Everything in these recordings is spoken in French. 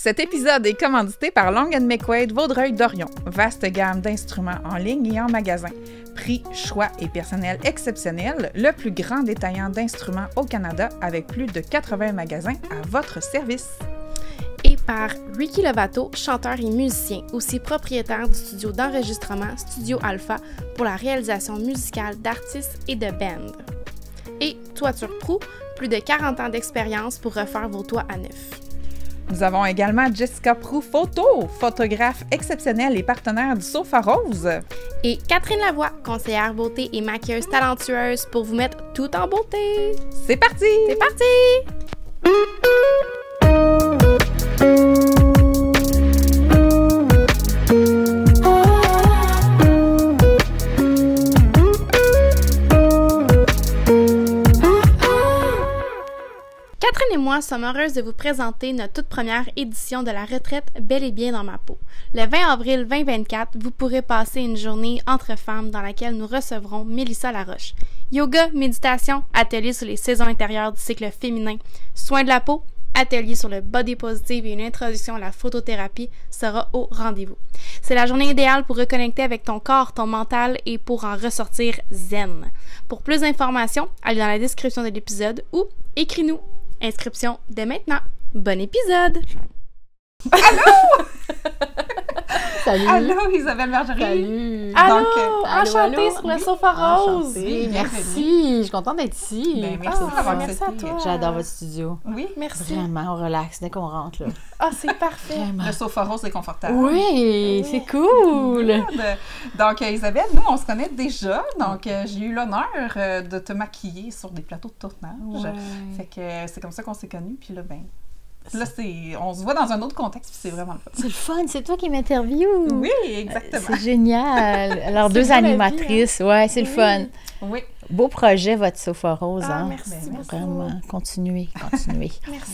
Cet épisode est commandité par Long & McQuaid Vaudreuil-Dorion. Vaste gamme d'instruments en ligne et en magasin. Prix, choix et personnel exceptionnel, le plus grand détaillant d'instruments au Canada avec plus de 80 magasins à votre service. Et par Ricky Lovato, chanteur et musicien, aussi propriétaire du studio d'enregistrement Studio Alpha pour la réalisation musicale d'artistes et de bands. Et Toiture Pro, plus de 40 ans d'expérience pour refaire vos toits à neuf. Nous avons également Jessica Proux Photo, photographe exceptionnelle et partenaire du Sofa Rose. Et Catherine Lavoie, conseillère beauté et maquilleuse talentueuse pour vous mettre tout en beauté. C'est parti! C'est parti! Catherine et moi sommes heureuses de vous présenter notre toute première édition de la retraite Bel et bien dans ma peau. Le 20 avril 2024, vous pourrez passer une journée entre femmes dans laquelle nous recevrons Mélissa Laroche. Yoga, méditation, atelier sur les saisons intérieures du cycle féminin, soins de la peau, atelier sur le body positive et une introduction à la photothérapie sera au rendez-vous. C'est la journée idéale pour reconnecter avec ton corps, ton mental et pour en ressortir zen. Pour plus d'informations, allez dans la description de l'épisode ou écris-nous. Inscription dès maintenant. Bon épisode! Allô! Salut! Allô, Isabelle Marjorie! Salut! Allô! Donc, Enchantée sur le sofa rose! Enchantée. Bienvenue. Merci! Je suis contente d'être ici. Ben, merci d'avoir merci à accepté. toi. J'adore votre studio. Oui, Merci. Vraiment, on relaxe dès qu'on rentre. Là. Ah, c'est parfait! Vraiment. le Sofa Rose est confortable. Oui, c'est cool! Good. Donc, Isabelle, nous, on se connaît déjà. Donc, j'ai eu l'honneur de te maquiller sur des plateaux de tournage. Ouais. Fait que c'est comme ça qu'on s'est connus. Puis là, ben, là, on se voit dans un autre contexte, puis c'est vraiment le fun. C'est le fun, c'est toi qui m'interviews. Oui, exactement. C'est génial. Alors, C'est deux bien la vie, animatrices, ouais, c'est le fun. Oui. Beau projet, votre Sofa Rose. Ah, hein? merci Ben, beaucoup. Vraiment, continuez. Merci.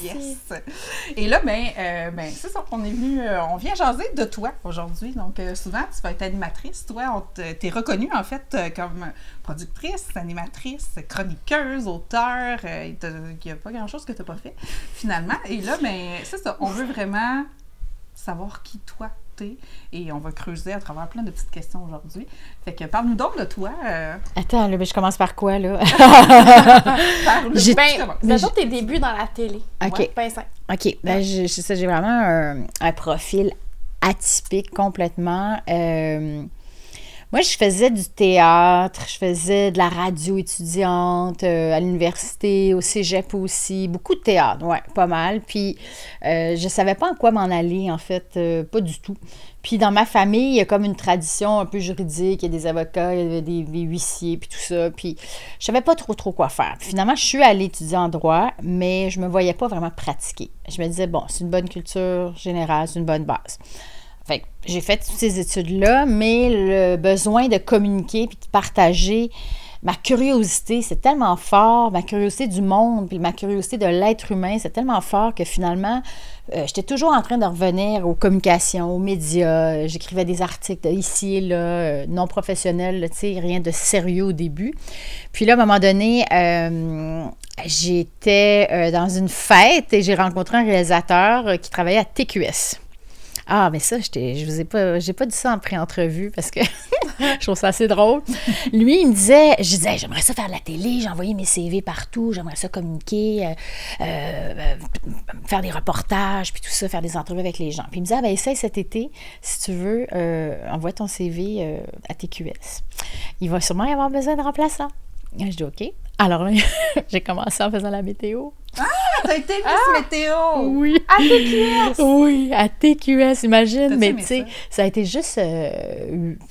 Yes. Et là, c'est ça, on vient jaser de toi aujourd'hui. Donc, souvent, tu vas être animatrice. Toi, t'es reconnue, en fait, comme productrice, animatrice, chroniqueuse, auteure. Il n'y a pas grand-chose que tu n'as pas fait, finalement. Et là, c'est ça, on veut vraiment savoir qui toi t'es. Et on va creuser à travers plein de petites questions aujourd'hui. Fait que parle-nous donc de toi. Attends, là, je commence par quoi, là? J'ai D'abord, tes débuts dans la télé. OK. Ouais, ben simple. OK. Ben, j'ai vraiment un profil atypique complètement. Moi, je faisais du théâtre, je faisais de la radio étudiante à l'université, au cégep aussi, beaucoup de théâtre, ouais, pas mal. Puis, je savais pas en quoi m'en aller, en fait, pas du tout. Puis, dans ma famille, il y a comme une tradition un peu juridique, il y a des avocats, il y avait des huissiers, puis tout ça. Puis, je savais pas trop quoi faire. Puis, finalement, je suis allée étudier en droit, mais je me voyais pas vraiment pratiquer. Je me disais, bon, c'est une bonne culture générale, c'est une bonne base. Fait que j'ai fait toutes ces études-là, mais le besoin de communiquer puis de partager ma curiosité, c'est tellement fort, ma curiosité du monde puis ma curiosité de l'être humain, c'est tellement fort que finalement, j'étais toujours en train de revenir aux communications, aux médias. J'écrivais des articles ici et là, non professionnels, tu sais, rien de sérieux au début. Puis là, à un moment donné, j'étais dans une fête et j'ai rencontré un réalisateur qui travaillait à TQS. Ah, mais ça, j'ai pas dit ça en pré-entrevue parce que je trouve ça assez drôle. Lui, il me disait, je disais, j'aimerais ça faire de la télé, j'ai envoyé mes CV partout, j'aimerais ça communiquer, faire des reportages, puis tout ça, faire des entrevues avec les gens. Puis il me disait, ben essaye cet été, si tu veux, envoie ton CV à TQS. Il va sûrement y avoir besoin de remplaçants. Je dis, OK. Alors, j'ai commencé en faisant la météo. Ah, t'as été Miss Météo! Oui. À TQS! Oui, à TQS, imagine. T'as-tu Mais aimé tu sais, ça a été juste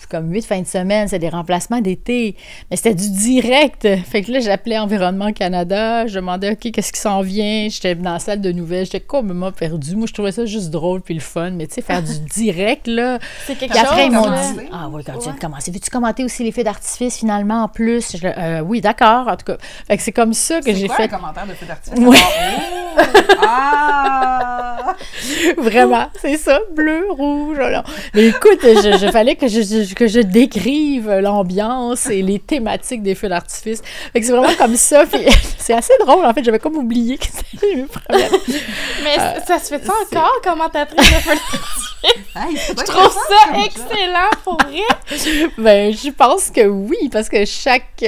comme 8 fins de semaine, c'est des remplacements d'été. Mais c'était du direct. Fait que là, j'appelais Environnement Canada, je demandais, OK, qu'est-ce qui s'en vient? J'étais dans la salle de nouvelles, j'étais complètement perdue. Moi, je trouvais ça juste drôle puis le fun. Mais tu sais, faire du direct, là. C'est quelque Puis après, ils m'ont chose, dit, ah oui, quand tu viens de Ouais. commencer, veux-tu commenter aussi les feux d'artifice finalement en plus? Oui, d'accord, en tout cas. Fait que c'est comme ça que j'ai quoi fait. un commentaire de feu d'artifice? Oui. Ah! Vraiment, c'est ça, bleu, rouge. Alors. Mais écoute, je fallait que je décrive l'ambiance et les thématiques des feux d'artifice. Fait que c'est vraiment comme ça. Puis c'est assez drôle, en fait. J'avais comme oublié que c'était mes problèmes. Mais ça se fait ça encore, commentatrice de feux d'artifice? Hey, Je trouve ça excellent, pour vrai. Ben, je pense que oui, parce que chaque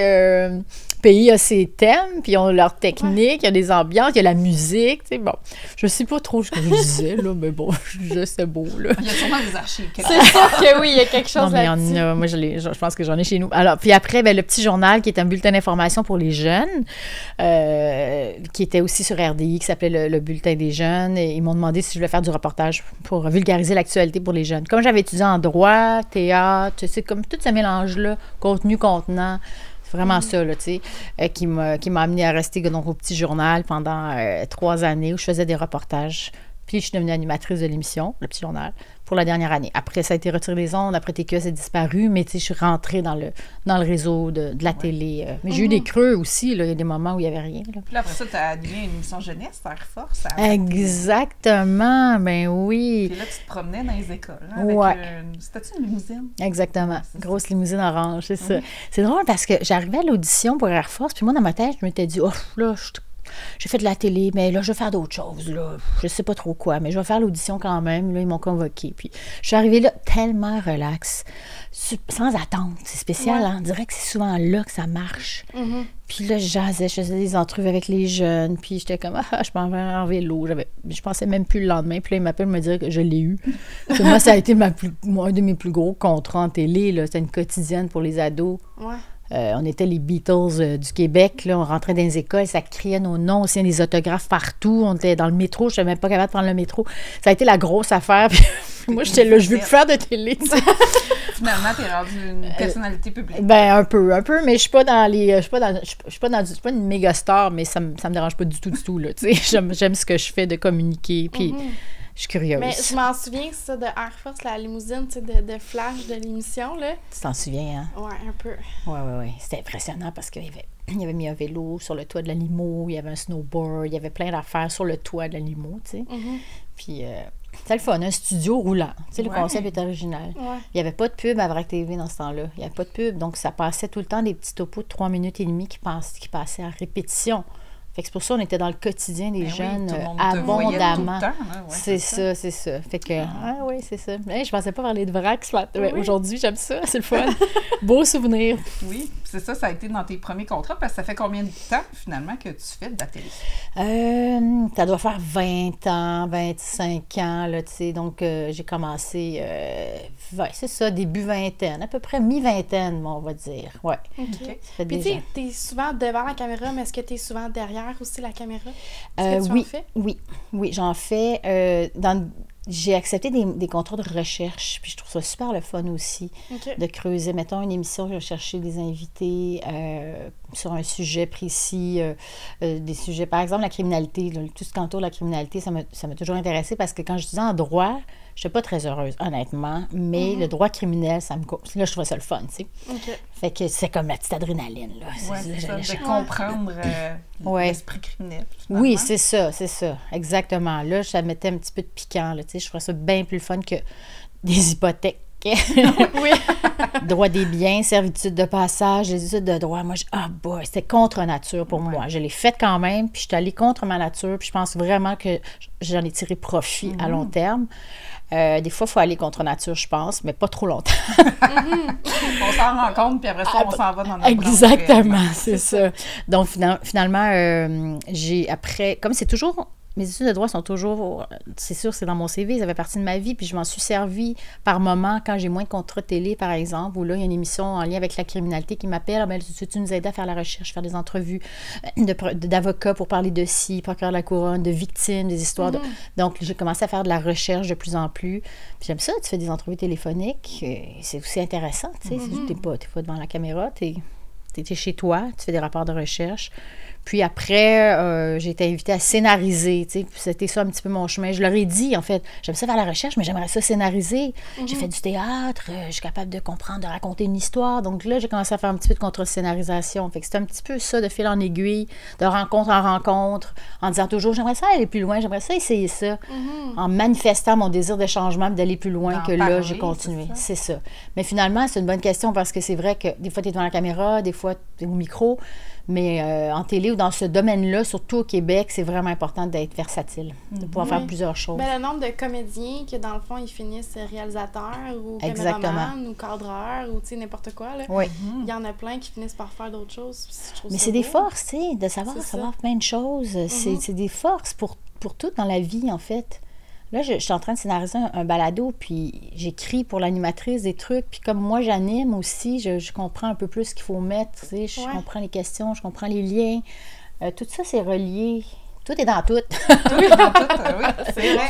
pays a ses thèmes, puis ils ont leurs techniques, il y a des ambiances, il y a la musique, tu sais, bon. Je sais pas trop ce que je disais, là, mais bon, c'est beau, là. Il y a sûrement des archives. C'est sûr que oui, il y a quelque chose Non, mais là-dessus. moi, je pense que j'en ai chez nous. Alors, puis après, ben, le petit journal qui est un bulletin d'information pour les jeunes, qui était aussi sur RDI, qui s'appelait le Bulletin des jeunes, et ils m'ont demandé si je voulais faire du reportage pour vulgariser l'actualité pour les jeunes. Comme j'avais étudié en droit, théâtre, c'est comme tout ce mélange-là, contenu, contenant. C'est vraiment ça, là, tu sais, qui m'a amené à rester donc, au petit journal pendant 3 années où je faisais des reportages. Puis je suis devenue animatrice de l'émission, le petit journal, pour la dernière année. Après, ça a été retiré des ondes, après TQS a disparu, mais tu sais, je suis rentrée dans le réseau de la télé. Mais j'ai eu des creux aussi, là, il y a des moments où il n'y avait rien. Là. Puis là, après ça, tu as animé une émission jeunesse, Air Force. Exactement, ben oui. Puis là, tu te promenais dans les écoles. Hein, avec c'était-tu une limousine? Exactement. Grosse ça. Limousine orange, c'est ça. C'est drôle parce que j'arrivais à l'audition pour Air Force, puis moi, dans ma tête, je m'étais dit, oh, là, j'ai fait de la télé, mais là, je vais faire d'autres choses, là. Je sais pas trop quoi, mais je vais faire l'audition quand même. Là, ils m'ont convoquée. Puis, je suis arrivée là tellement relax, sans attente. C'est spécial, hein? On dirait que c'est souvent là que ça marche. Mm-hmm. Puis là, je jassais, je faisais des entrevues avec les jeunes, puis j'étais comme, je m'en vais en vélo. Je pensais même plus le lendemain. Puis là, ils m'appellent me dire que je l'ai eu. Moi, ça a été un de mes plus gros contrats en télé, là. C'était une quotidienne pour les ados. Ouais. On était les Beatles du Québec, là, on rentrait dans les écoles, ça criait nos noms, aussi, il y a des autographes partout, on était dans le métro, je ne savais même pas capable de prendre le métro. Ça a été la grosse affaire, puis moi, j'étais là, je veux plus faire de télé, tu sais. Finalement, t'es rendue une personnalité publique. Ben, un peu, mais je suis pas dans les... Je suis pas une méga star, mais ça me dérange pas du tout, là, tu sais. J'aime ce que je fais de communiquer, puis... Je suis curieuse. Mais je m'en souviens, ça, de Air Force, la limousine, tu sais, de flash de l'émission, là. Tu t'en souviens, hein? Ouais, un peu. Ouais. C'était impressionnant parce qu'il y avait mis un vélo sur le toit de la limo, il y avait un snowboard, il y avait plein d'affaires sur le toit de la limo, tu sais. Puis, c'est le fun, un studio roulant. Tu sais, le concept est original. Ouais. Il n'y avait pas de pub à Vrac TV dans ce temps-là. Il n'y avait pas de pub, donc ça passait tout le temps des petits topos de 3 minutes et demie qui passaient à répétition. Fait que c'est pour ça qu'on était dans le quotidien des jeunes abondamment. C'est ça. Fait que, c'est ça. Hey, je pensais pas parler de Vrac ce matin. Aujourd'hui, j'aime ça, c'est le fun. Beau souvenir. Oui, c'est ça a été dans tes premiers contrats, parce que ça fait combien de temps, finalement, que tu fais de la télé? Ça doit faire 20 ans, 25 ans, là, tu sais. Donc, j'ai commencé, c'est ça, début vingtaine, à peu près mi-vingtaine, on va dire. Ouais. OK. Puis, tu sais, t'es souvent devant la caméra, mais est-ce que t'es souvent derrière aussi la caméra? Oui, j'en fais. J'ai accepté des contrats de recherche, puis je trouve ça super le fun aussi, de creuser. Mettons une émission, je vais chercher des invités sur un sujet précis, des sujets, par exemple la criminalité, là, tout ce qui entoure la criminalité, ça m'a toujours intéressée parce que quand je disais en droit, je n'étais pas très heureuse, honnêtement, mais le droit criminel, là, je trouvais ça le fun, tu sais. Fait que c'est comme la petite adrénaline, là. C'est ça, de comprendre l'esprit criminel. Finalement. Oui, c'est ça, exactement. Là, ça mettait un petit peu de piquant, là, tu sais. Je trouvais ça bien plus fun que des hypothèques. Oui. Droit des biens, servitude de passage, les études de droit. Moi, c'était contre nature pour moi. Je l'ai fait quand même, puis je suis allée contre ma nature, puis je pense vraiment que j'en ai tiré profit à long terme. Des fois, il faut aller contre nature, je pense, mais pas trop longtemps. On s'en rend compte, puis après ça, on s'en va dans notre exactement, c'est ça. Donc, finalement, comme c'est toujours... Mes études de droit sont toujours, c'est sûr, c'est dans mon CV, ça fait partie de ma vie, puis je m'en suis servi par moment quand j'ai moins de contrats télé, par exemple, où là, il y a une émission en lien avec la criminalité qui m'appelle, tu nous aides à faire la recherche, faire des entrevues d'avocats pour parler de procureur de la couronne, de victimes, des histoires de... Donc, j'ai commencé à faire de la recherche de plus en plus, puis j'aime ça, tu fais des entrevues téléphoniques, c'est aussi intéressant, tu sais, t'es pas devant la caméra, t'es chez toi, tu fais des rapports de recherche. Puis après, j'ai été invitée à scénariser, tu sais, c'était ça un petit peu mon chemin. Je leur ai dit, en fait, j'aime ça faire la recherche, mais j'aimerais ça scénariser. J'ai fait du théâtre, je suis capable de comprendre, de raconter une histoire. Donc là, j'ai commencé à faire un petit peu de contre-scénarisation. Fait que c'était un petit peu ça, de fil en aiguille, de rencontre en rencontre, en disant toujours, j'aimerais ça aller plus loin, j'aimerais ça essayer ça, en manifestant mon désir de changement, d'aller plus loin, que là, j'ai continué. C'est ça. Mais finalement, c'est une bonne question parce que c'est vrai que des fois, tu es devant la caméra, des fois, tu es au micro, mais en télé ou dans ce domaine-là, surtout au Québec, c'est vraiment important d'être versatile, de pouvoir faire plusieurs choses. Ben, le nombre de comédiens que, dans le fond, ils finissent réalisateurs ou caméramans ou cadreurs ou, tu sais, n'importe quoi, là. Oui. Il y en a plein qui finissent par faire d'autres choses. Mais c'est des forces, tu sais, de savoir plein de choses. C'est des forces pour tout dans la vie, en fait. Là, je suis en train de scénariser un balado, puis j'écris pour l'animatrice des trucs. Puis comme moi, j'anime aussi, je comprends un peu plus ce qu'il faut mettre. Tu sais, je comprends les questions, je comprends les liens. Tout ça, c'est relié. Tout est dans tout. Tout est dans tout, oui, c'est vrai.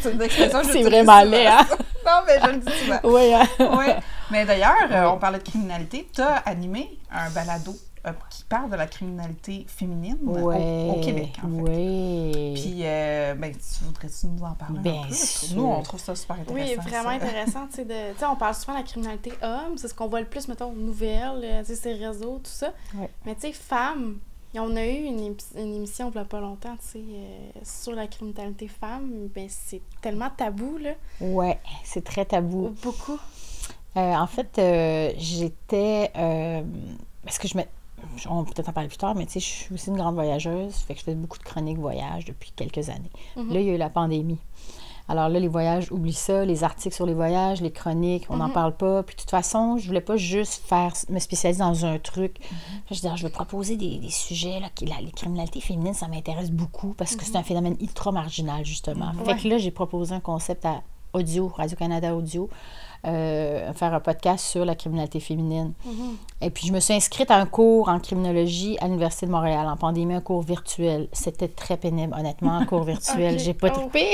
C'est une expression que je C'est vraiment laid, hein? Non, mais je le dis souvent. Oui, hein? Oui. Mais d'ailleurs, on parlait de criminalité. Tu as animé un balado qui parle de la criminalité féminine au Québec, en fait. Oui. Puis, tu voudrais-tu nous en parler un peu? Sûr. Nous, on trouve ça super intéressant. Oui, vraiment intéressant. Tu sais, on parle souvent de la criminalité homme, c'est ce qu'on voit le plus, mettons, aux nouvelles, tu sais, ces réseaux, tout ça. Oui. Mais tu sais, femmes, on a eu une émission il n'y a pas longtemps, tu sais, sur la criminalité femme. Ben, c'est tellement tabou, là. Oui, c'est très tabou. Beaucoup. En fait, j'étais... parce que on peut peut-être en parler plus tard, mais tu sais, je suis aussi une grande voyageuse, fait que je fais beaucoup de chroniques voyages depuis quelques années. Là, il y a eu la pandémie. Alors là, les voyages, oublie ça, les articles sur les voyages, les chroniques, on n'en parle pas. Puis de toute façon, je voulais pas juste me spécialiser dans un truc. Je veux dire, je veux proposer des sujets, là, les criminalités féminines, ça m'intéresse beaucoup parce que c'est un phénomène ultra marginal, justement. Fait que là, j'ai proposé un concept à Audio, Radio-Canada Audio, faire un podcast sur la criminalité féminine. Et puis, je me suis inscrite à un cours en criminologie à l'Université de Montréal, en pandémie, un cours virtuel. C'était très pénible, honnêtement, un cours virtuel. J'ai pas trippé.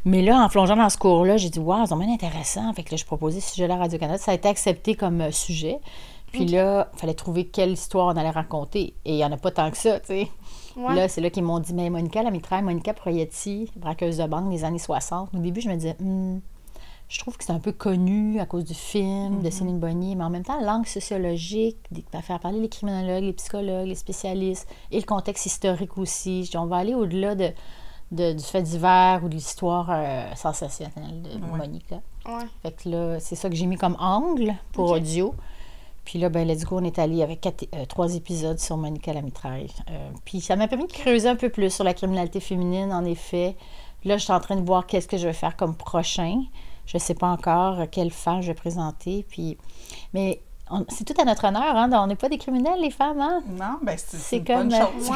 Mais là, en plongeant dans ce cours-là, j'ai dit, wow, c'est vraiment intéressant. Fait que là, je proposais ce sujet-là à Radio-Canada. Ça a été accepté comme sujet. Puis là, il fallait trouver quelle histoire on allait raconter. Et il n'y en a pas tant que ça, tu sais. Ouais. Là, c'est là qu'ils m'ont dit, mais Monica Lamitraille, Monica Proietti, braqueuse de banque des années 60. Au début, je me disais, je trouve que c'est un peu connu à cause du film de Céline Bonnier, mais en même temps, langue sociologique, faire parler les criminologues, les psychologues, les spécialistes, et le contexte historique aussi. Je dis, on va aller au-delà du fait divers ou de l'histoire sensationnelle de Monica. Ouais. Fait que là, c'est ça que j'ai mis comme angle pour audio. Puis là, let's go, on est allé avec 3 épisodes sur Monica Lamitraille. Puis ça m'a permis de creuser un peu plus sur la criminalité féminine, en effet. Là, je suis en train de voir qu'est-ce que je vais faire comme prochain. Je ne sais pas encore quelle femme je vais présenter. Puis... Mais c'est tout à notre honneur, hein? On n'est pas des criminels, les femmes, hein? Non, c'est comme, bonne chose.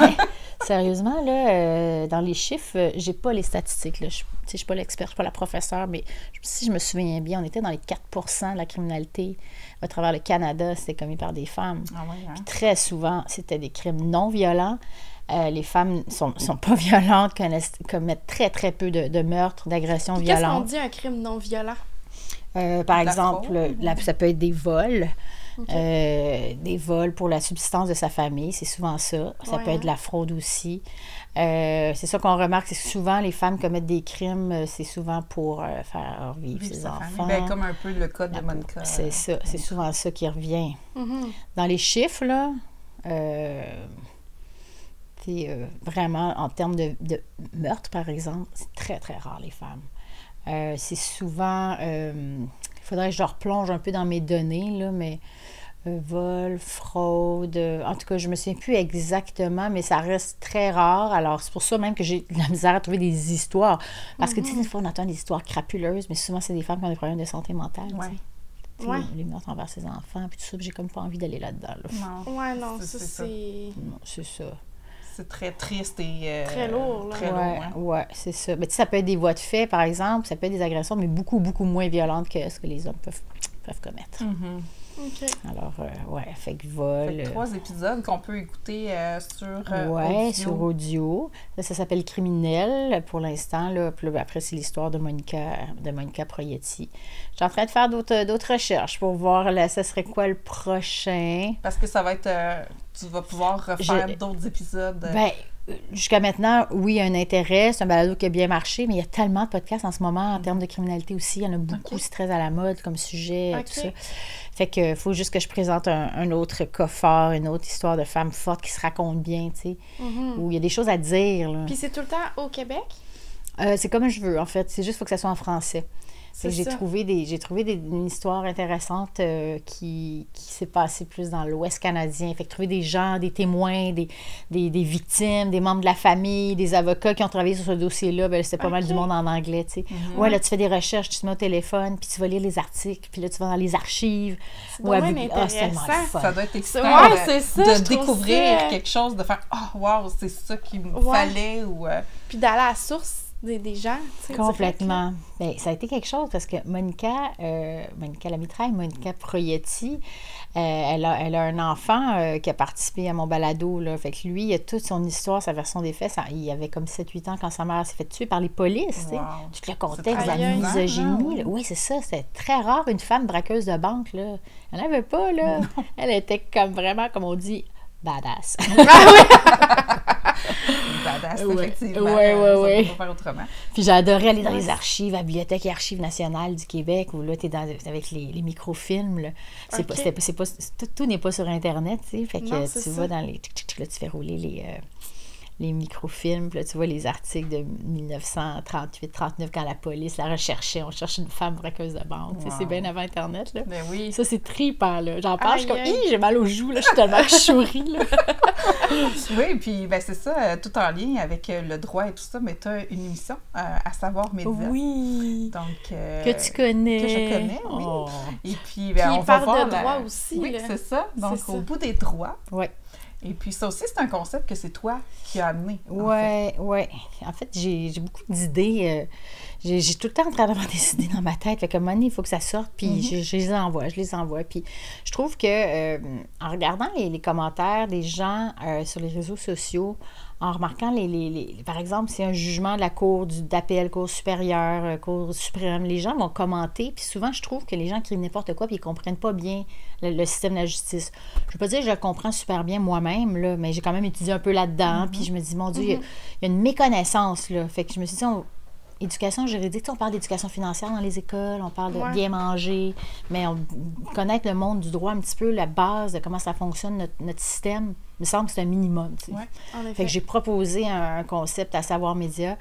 Sérieusement, là, dans les chiffres, j'ai pas les statistiques. Là. Je ne suis pas l'expert, je ne suis pas la professeure, mais si je me souviens bien, on était dans les 4% de la criminalité à travers le Canada, c'était commis par des femmes. Ah oui, hein? Puis très souvent, c'était des crimes non violents. Les femmes sont pas violentes, commettent très, très peu de meurtres, d'agressions violentes. Qu'est-ce qu'on dit un crime non violent? Par exemple, ça peut être des vols. Des vols pour la subsistance de sa famille, c'est souvent ça. Ça peut être de la fraude aussi. C'est ça qu'on remarque, c'est que souvent les femmes commettent des crimes, c'est souvent pour faire vivre ses enfants. Comme un peu le cas de Monica. C'est ça, c'est souvent ça qui revient. Dans les chiffres, là, vraiment en termes de meurtre, par exemple, c'est très, très rare les femmes. C'est souvent... il faudrait que je replonge un peu dans mes données, là, mais vol, fraude, en tout cas, je me souviens plus exactement, mais ça reste très rare. Alors, c'est pour ça même que j'ai de la misère à trouver des histoires. Parce que, tu sais, des fois, on entend des histoires crapuleuses, mais souvent, c'est des femmes qui ont des problèmes de santé mentale, tu sais. Les meurtres envers ses enfants, puis tout ça, puis j'ai comme pas envie d'aller là-dedans. Là. Non. Ouais, non, ça, c'est... Non, c'est ça. C'est très triste et... très lourd, là. Très lourd, ouais, c'est ça. Mais tu sais, ça peut être des voies de fait, par exemple, ça peut être des agressions, mais beaucoup, beaucoup moins violentes que ce que les hommes peuvent commettre. OK. Alors, ouais, fait que vol. Fait que 3 épisodes qu'on peut écouter sur Ouais, audio. sur audio. Ça s'appelle Criminel pour l'instant. Là. Puis là, après, c'est l'histoire de Monica Proietti. Je suis en train de faire d'autres recherches pour voir là, ça serait quoi le prochain. Parce que ça va être... tu vas pouvoir refaire d'autres épisodes. Ben, jusqu'à maintenant, oui, il y a un intérêt. C'est un balado qui a bien marché, mais il y a tellement de podcasts en ce moment en termes de criminalité aussi. Il y en a beaucoup. C'est très à la mode comme sujet, tout ça. Fait que faut juste que je présente un autre cas fort, une autre histoire de femme forte qui se raconte bien, tu sais, où il y a des choses à dire. Là. Puis c'est tout le temps au Québec? C'est comme je veux, en fait. C'est juste qu'il faut que ça soit en français. J'ai ça. trouvé une histoire intéressante qui s'est passée plus dans l'Ouest canadien. Fait que trouver des gens, des témoins, des victimes, des membres de la famille, des avocats qui ont travaillé sur ce dossier-là, ben c'était pas mal du monde en anglais, tu sais. Ouais, là, tu fais des recherches, tu te mets au téléphone, puis tu vas lire les articles, puis là, tu vas dans les archives. C'est vraiment intéressant. Ça doit être excitant c'est ça, de découvrir quelque chose, de faire « Oh, wow, c'est ça qu'il me fallait » ou... Puis d'aller à la source des gens. Complètement. Bien, ça a été quelque chose parce que Monica Lamitraille, Monica Proietti, elle a un enfant qui a participé à mon balado. Là. Fait que lui, il a toute son histoire, sa version des faits. Il avait comme 7-8 ans quand sa mère s'est fait tuer par les polices. Wow. Tout le contexte de la misogynie. Oui, c'est ça. C'était très rare, une femme braqueuse de banque. Là. Elle n'en avait pas. Là. Elle était comme vraiment, comme on dit, badass. Badass, effectivement. Oui. Ça peut pas faire autrement. Puis j'ai adoré aller dans les archives, à la Bibliothèque et Archives nationales du Québec, où là, tu es avec les microfilms. Là. Tout n'est pas sur Internet, tu sais. Fait que tu vas dans les... Là, tu fais rouler les microfilms, puis là, tu vois les articles de 1938-39 quand la police la recherchait. On cherche une femme braqueuse de banque. Wow. C'est bien avant Internet, là. Ben oui. Ça, c'est trippant, là. J'en parle, je suis comme, j'ai mal aux joues, là. Je suis tellement chourie, là. Oui, puis ben, c'est ça, tout en lien avec le droit et tout ça, mais tu as une émission à Savoir Média. Oui. Donc, que tu connais. Que je connais, oui. Oh. Et puis, ben, puis on va voir de droit aussi. Oui, là. c'est ça. Donc, au bout des droits. Oui. Et puis, ça aussi, c'est un concept que c'est toi qui as amené. Oui. En fait, j'ai beaucoup d'idées. J'ai tout le temps en train d'avoir des idées dans ma tête. Fait que, à un moment donné, il faut que ça sorte, puis je les envoie. Puis je trouve que, en regardant les commentaires des gens sur les réseaux sociaux, en remarquant, par exemple, c'est un jugement de la Cour d'appel, Cour supérieure, Cour suprême, les gens vont commenter, puis souvent, je trouve que les gens écrivent n'importe quoi, puis ils ne comprennent pas bien le système de la justice. Je ne veux pas dire que je le comprends super bien moi-même, là, mais j'ai quand même étudié un peu là-dedans, puis je me dis, mon Dieu, il y a une méconnaissance, là. Fait que je me suis dit, éducation juridique, on parle d'éducation financière dans les écoles, on parle de bien manger, mais connaître le monde du droit un petit peu, la base de comment ça fonctionne, notre système, il me semble que c'est un minimum. Tu sais. Fait que j'ai proposé un concept à Savoir Média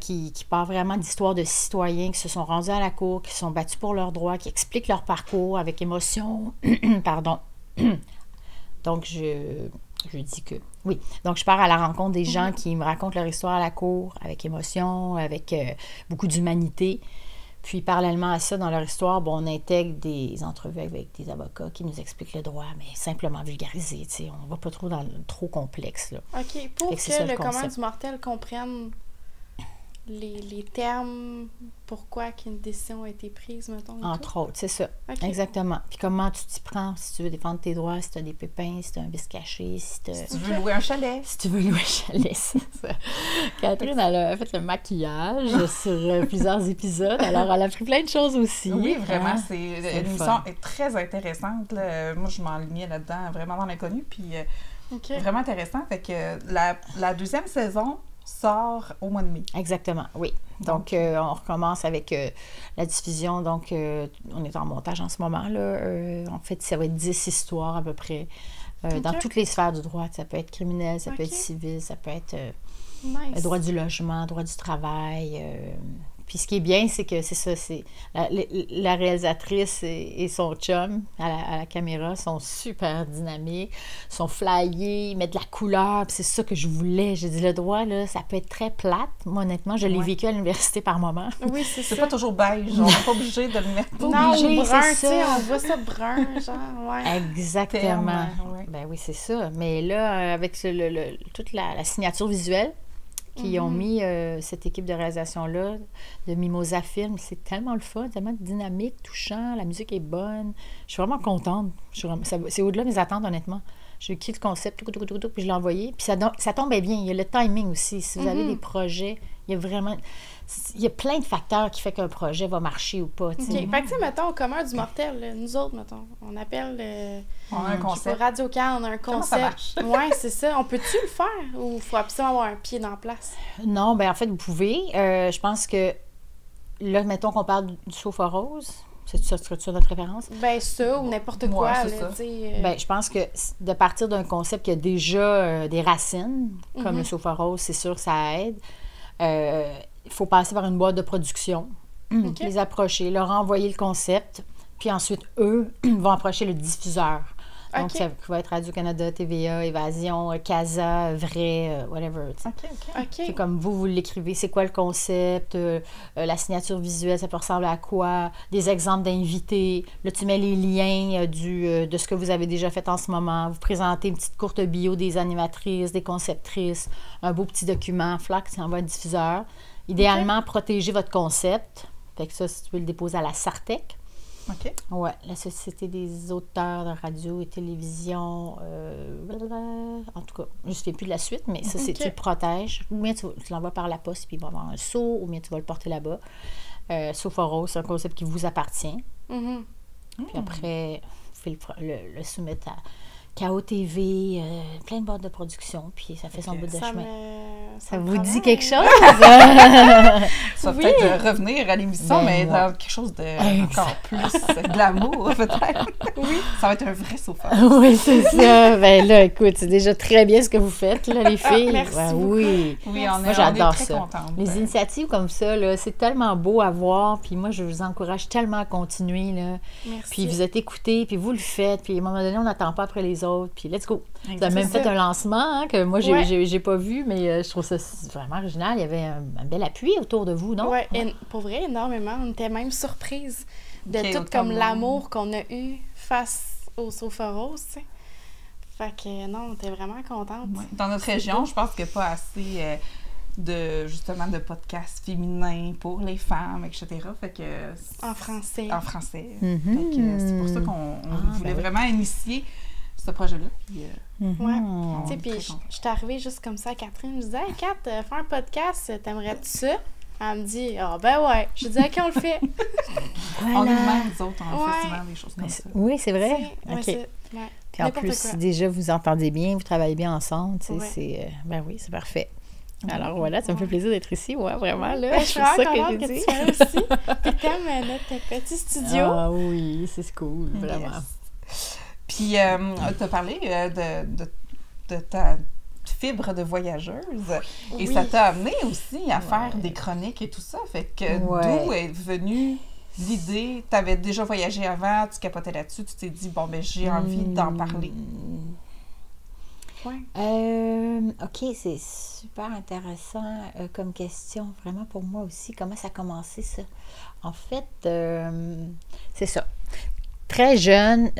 qui part vraiment d'histoires de citoyens qui se sont rendus à la cour, qui se sont battus pour leurs droits, qui expliquent leur parcours avec émotion. Pardon. Donc, je dis que... Oui, donc je pars à la rencontre des gens qui me racontent leur histoire à la cour, avec émotion, avec beaucoup d'humanité. Puis, parallèlement à ça, dans leur histoire, on intègre des entrevues avec des avocats qui nous expliquent le droit, mais simplement vulgarisé, tu sais. On ne va pas trop dans le trop complexe, là. OK, pour que le commun du mortel comprenne les termes, pourquoi qu'une décision a été prise, mettons. Entre autres, c'est ça. Okay. Exactement. Puis comment tu t'y prends si tu veux défendre tes droits, si tu as des pépins, si tu as un vice caché, si tu veux louer un chalet. Si tu veux louer un chalet, c'est ça. Catherine, elle a fait le maquillage sur plusieurs épisodes. Alors, elle a pris plein de choses aussi. Oui, vraiment. L'émission est très intéressante. Là. Moi, je m'enlignais là-dedans, vraiment dans l'inconnu. Puis, vraiment intéressant. Fait que la deuxième saison sort au mois de mai. Exactement, oui. Donc, on recommence avec la diffusion. Donc, on est en montage en ce moment, là. En fait, ça va être 10 histoires à peu près dans toutes les sphères du droit. Ça peut être criminel, ça peut être civil, ça peut être droit du logement, droit du travail. Puis ce qui est bien, c'est que c'est ça, c'est la réalisatrice et son chum à la caméra sont super dynamiques, sont flyés, ils mettent de la couleur, puis c'est ça que je voulais. J'ai dit, le droit, là, ça peut être très plate. Moi, honnêtement, je l'ai vécu à l'université par moment. Oui, c'est pas toujours beige, on n'est pas obligé de le mettre. Non, ou brun, tu sais, on voit ça brun, genre, Exactement. Ben oui, c'est ça. Mais là, avec toute la signature visuelle, qui ont mis cette équipe de réalisation-là, de Mimosa Film. C'est tellement le fun, tellement dynamique, touchant, la musique est bonne. Je suis vraiment contente. C'est au-delà de mes attentes, honnêtement. J'ai écrit le concept, puis je l'ai envoyé. Puis ça tombait bien. Il y a le timing aussi. Si vous avez des projets, il y a plein de facteurs qui font qu'un projet va marcher ou pas. OK. Fait que, tu sais, mettons, au commun du mortel, là, nous autres, mettons, on appelle... on a un concept. Radio-Can, on a un concept. Oui, c'est ça. On peut-tu le faire ou il faut absolument avoir un pied dans la place? Non, bien, en fait, vous pouvez. Je pense que, là, mettons qu'on parle du Sofa Rose. C'est-tu notre référence? Bien, ça, ou n'importe quoi. Ouais, là, Bien, je pense que de partir d'un concept qui a déjà des racines, comme le Sofa Rose, c'est sûr que ça aide. Il faut passer par une boîte de production, les approcher, leur envoyer le concept, puis ensuite, eux, vont approcher le diffuseur. Donc, ça va être Radio-Canada, TVA, Évasion, Casa, Vrai, whatever. OK. C'est comme vous l'écrivez. C'est quoi le concept? La signature visuelle, ça peut ressembler à quoi? Des exemples d'invités. Là, tu mets les liens de ce que vous avez déjà fait en ce moment. Vous présentez une petite courte bio des animatrices, des conceptrices, un beau petit document. Flac, ça envoie un diffuseur. Idéalement, protégez votre concept. Fait que ça, si tu veux le déposer à la Sartec. OK. Oui, la Société des auteurs de radio et télévision. En tout cas, je ne sais plus de la suite, mais ça, c'est tu le protèges. Ou bien tu l'envoies par la poste, puis il va y avoir un seau, ou bien tu vas le porter là-bas. Sofa Rose, c'est un concept qui vous appartient. Puis après, vous pouvez le soumettre à KO TV, plein de boîtes de production, puis ça fait son bout de chemin. Ça vous dit quelque chose? Ça va peut-être revenir à l'émission, mais dans quelque chose de encore plus glamour, peut-être. Oui. Ça va être un vrai sofa. Oui, c'est ça. Ben là, écoute, c'est déjà très bien ce que vous faites, là, les filles. Merci beaucoup. Oui. Moi, j'adore très ça. Contente. Les initiatives comme ça, là, c'est tellement beau à voir, puis moi, je vous encourage tellement à continuer, là. Merci. Puis vous êtes écoutés, puis vous le faites, puis à un moment donné, on n'attend pas après les autres, puis let's go. Vous avez même fait un lancement, que moi, j'ai pas vu, mais je trouve ça vraiment original. Il y avait un bel appui autour de vous, non? Oui, pour vrai, énormément. On était même surprise de tout comme l'amour qu'on a eu face au Sofa Rose, tu sais. Fait que non, on était vraiment contente. Ouais. Dans notre région, je pense qu'il n'y a pas assez de podcasts féminins pour les femmes, etc. Fait que en français. En français. Fait que c'est pour ça qu'on voulait vraiment initier ce projet-là. Puis, tu sais, puis je suis arrivée juste comme ça à Catherine. Je disais, hey, Kat, faire un podcast, t'aimerais-tu ça? Elle me dit, ben ouais. Je dis, OK, on le fait. On est de même, nous autres, on fait souvent des choses comme ça. Oui, c'est vrai. OK. Puis en plus, si déjà vous entendez bien, vous travaillez bien ensemble, tu sais, c'est... ben oui, c'est parfait. Alors voilà, ça me fait plaisir d'être ici, vraiment, là. Je suis vraiment contente que tu sois aussi. Puis t'aimes notre petit studio. Ah oui, c'est cool, vraiment. Yes. Puis, tu as parlé de ta fibre de voyageuse. Et ça t'a amené aussi à faire des chroniques et tout ça. Fait que d'où est venue l'idée? Tu avais déjà voyagé avant, tu capotais là-dessus, tu t'es dit, bon, ben j'ai envie d'en parler. OK, c'est super intéressant comme question, vraiment pour moi aussi. Comment ça a commencé, ça? En fait, c'est ça. Très jeune,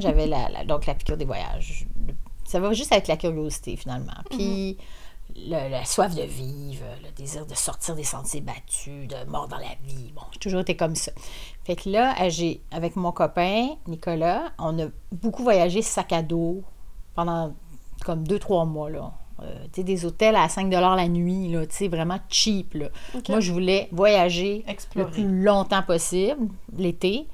j'avais donc la piqûre des voyages. Ça va juste avec la curiosité, finalement. Puis la soif de vivre, le désir de sortir des sentiers battus, de mordre dans la vie. Bon, j'ai toujours été comme ça. Fait que là, avec mon copain, Nicolas, on a beaucoup voyagé sac à dos pendant comme 2-3 mois, là. Tu sais, des hôtels à 5 $ la nuit, là, tu sais, vraiment cheap, là. Moi, je voulais voyager le plus longtemps possible, l'été.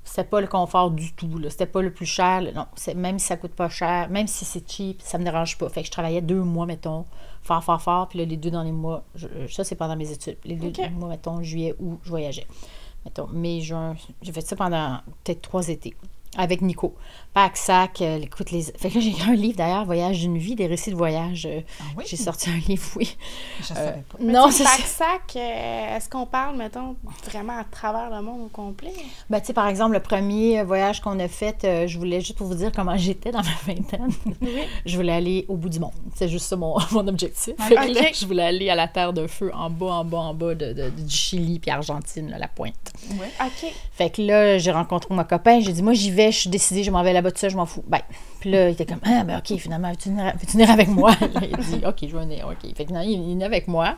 C'était pas le confort du tout, là. C'était pas le plus cher. Non, même si ça coûte pas cher, même si c'est cheap, ça me dérange pas. Fait que je travaillais 2 mois, mettons, fort. Puis là, les 2 derniers mois, ça, c'est pendant mes études. Les 2 derniers mois, mettons, juillet, août, je voyageais. Mettons, mai, juin, j'ai fait ça pendant peut-être 3 étés. Avec Nico. Pack, sac, écoute les... Fait que là, j'ai écrit un livre, d'ailleurs, Voyage d'une vie, des récits de voyage. J'ai sorti un livre, oui. Je savais pas. Non, c'est Pack, sac, est-ce qu'on parle, mettons, vraiment à travers le monde au complet? Ben, tu sais, par exemple, le premier voyage qu'on a fait, je voulais juste pour vous dire comment j'étais dans ma vingtaine. Je voulais aller au bout du monde. C'est juste ça mon objectif. Fait que là, je voulais aller à la Terre de Feu, en bas du Chili puis Argentine, là, la pointe. OK. Fait que là, j'ai rencontré mon copain, j'ai dit, moi, j'y vais. vais, je suis décidée, je m'en vais là-bas tout ça, je m'en fous. Ben, puis là, il était comme, ah, ben OK, finalement, veux-tu venir avec moi? Là, il dit, OK, je vais venir, OK. Fait que finalement, il venait avec moi.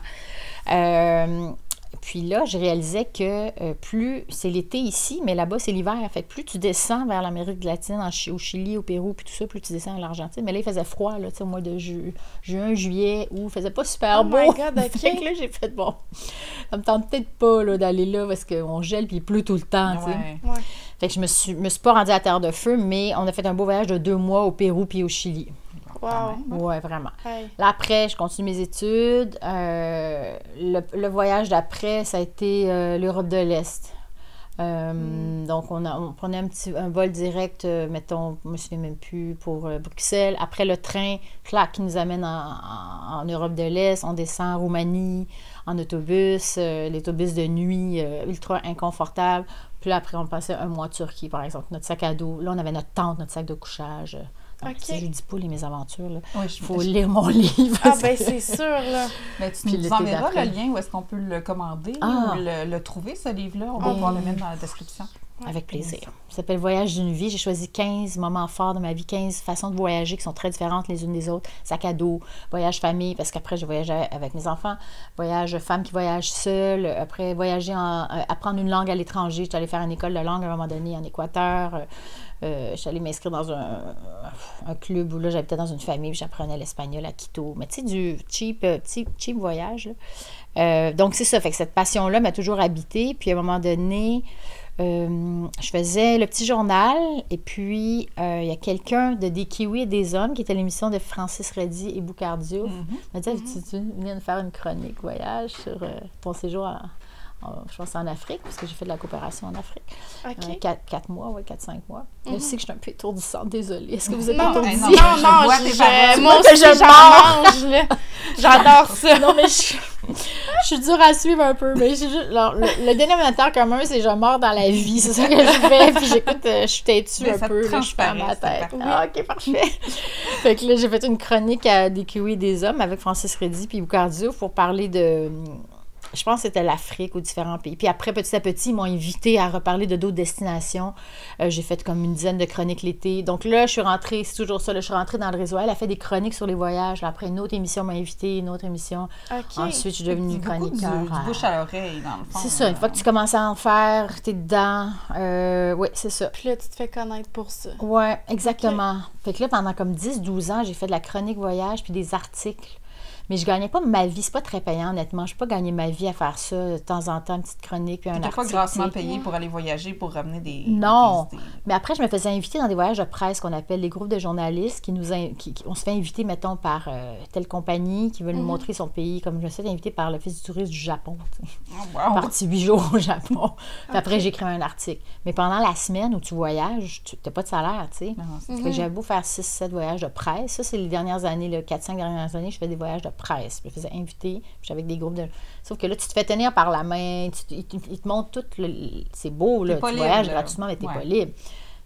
Puis là, je réalisais que plus, c'est l'été ici, mais là-bas, c'est l'hiver. Fait que plus tu descends vers l'Amérique latine, au Chili, au Pérou, puis tout ça, plus tu descends à l'Argentine. Mais là, il faisait froid, là, tu sais, au mois de juin, juillet, où il faisait pas super beau. Oh my God, OK. Fait que là, j'ai fait, bon, ça me tente peut-être pas, là, d'aller là, parce qu'on gèle, puis il pleut tout le temps, tu sais. Ouais. Fait que je me suis pas rendue à Terre de Feu, mais on a fait un beau voyage de 2 mois au Pérou puis au Chili. Wow. Ouais, vraiment. Hey. Là, après, je continue mes études. Le voyage d'après, ça a été l'Europe de l'Est. Donc, on prenait un vol direct, mettons, je ne me souviens même plus, pour Bruxelles. Après le train, clac, qui nous amène en Europe de l'Est. On descend en Roumanie, en autobus, l'autobus de nuit, ultra inconfortable. Puis là, après, on passait un mois en Turquie, par exemple. Notre sac à dos. Là, on avait notre tente, notre sac de couchage. Donc, OK. je ne dis pas les mésaventures. Oui, Il faut lire mon livre. Ah, ben c'est sûr, là. Mais tu Puis nous l'été enverras d'après. le lien où est-ce qu'on peut le commander Ah. ou le trouver, ce livre-là. On va pouvoir le mettre dans la description. Avec plaisir. Ça s'appelle Voyage d'une vie. J'ai choisi 15 moments forts de ma vie, 15 façons de voyager qui sont très différentes les unes des autres. Sac à dos, voyage famille, parce qu'après, j'ai voyagé avec mes enfants. Voyage femme qui voyage seule. Après, voyager, apprendre une langue à l'étranger. J'étais allée faire une école de langue à un moment donné en Équateur. Je suis allée m'inscrire dans un club où là, j'habitais dans une famille, puis j'apprenais l'espagnol à Quito. Mais tu sais, du cheap voyage. Là. Donc, c'est ça. Fait que cette passion-là m'a toujours habitée. Puis à un moment donné, je faisais le petit journal et puis il y a quelqu'un de Des Kiwis et des Hommes qui était l'émission de Francis Reddy et Boucardio. Il m'a dit, tu viens de faire une chronique voyage sur ton séjour je pense en Afrique, parce que j'ai fait de la coopération en Afrique. OK. 4 mois, 4-5 mois. Je sais que je suis un peu étourdissante, désolée. Est-ce que vous êtes Non, étourdie? non, je vois tes paroles. moi Moi que aussi, je j'en mange, là. J'adore ça. Non, mais je suis dure à suivre un peu. Mais alors, le dénominateur commun, c'est je mords dans la vie. C'est ça que je fais. Puis j'écoute, je suis têtue Mais un ça peu. te Là, je suis pas à ma transparaît, tête. c'est Ah, OK, parfait. Fait que là, j'ai fait une chronique à Des Kiwis et des Hommes avec Francis Reddy puis Boucardio pour parler de... Je pense que c'était l'Afrique ou différents pays. Puis après, petit à petit, ils m'ont invité à reparler de d'autres destinations. J'ai fait comme une dizaine de chroniques l'été. Donc là, je suis rentrée, c'est toujours ça, là, je suis rentrée dans le réseau. Elle a fait des chroniques sur les voyages. Là, après, une autre émission m'a invitée, une autre émission. OK. Ensuite, je suis devenue C'est beaucoup chroniqueur. du bouche à l'oreille, dans le fond. C'est ça, une fois que tu commences à en faire, t'es dedans. Oui, c'est ça. Puis là, tu te fais connaître pour ça. Ouais, exactement. Fait que là, pendant comme 10-12 ans, j'ai fait de la chronique voyage puis des articles. Mais je gagnais pas ma vie. C'est pas très payant, honnêtement. Je peux pas gagner ma vie à faire ça de temps en temps, une petite chronique puis un Tu n'es article. pas grassement tu sais. payé pour aller voyager, pour ramener des... Non. des idées. Mais après, je me faisais inviter dans des voyages de presse qu'on appelle les groupes de journalistes on se fait inviter, mettons, par telle compagnie qui veut nous montrer son pays. Comme je me suis fait inviter par l'Office du tourisme du Japon. Tu sais. Oh, wow. Parti 8 jours au Japon. Puis après, j'écris un article. Mais pendant la semaine où tu voyages, tu n'as pas de salaire, tu sais. Non, c'est Fait que j'avais beau faire 6-7 voyages de presse. Ça, c'est les dernières années, 4-5 dernières années, je fais des voyages de presse. Puis je faisais inviter, puis j'avais avec des groupes de... Sauf que là, tu te fais tenir par la main, ils te montrent tout, c'est beau, là, T'es pas tu libre, voyages là. gratuitement, mais t'es Ouais. pas libre.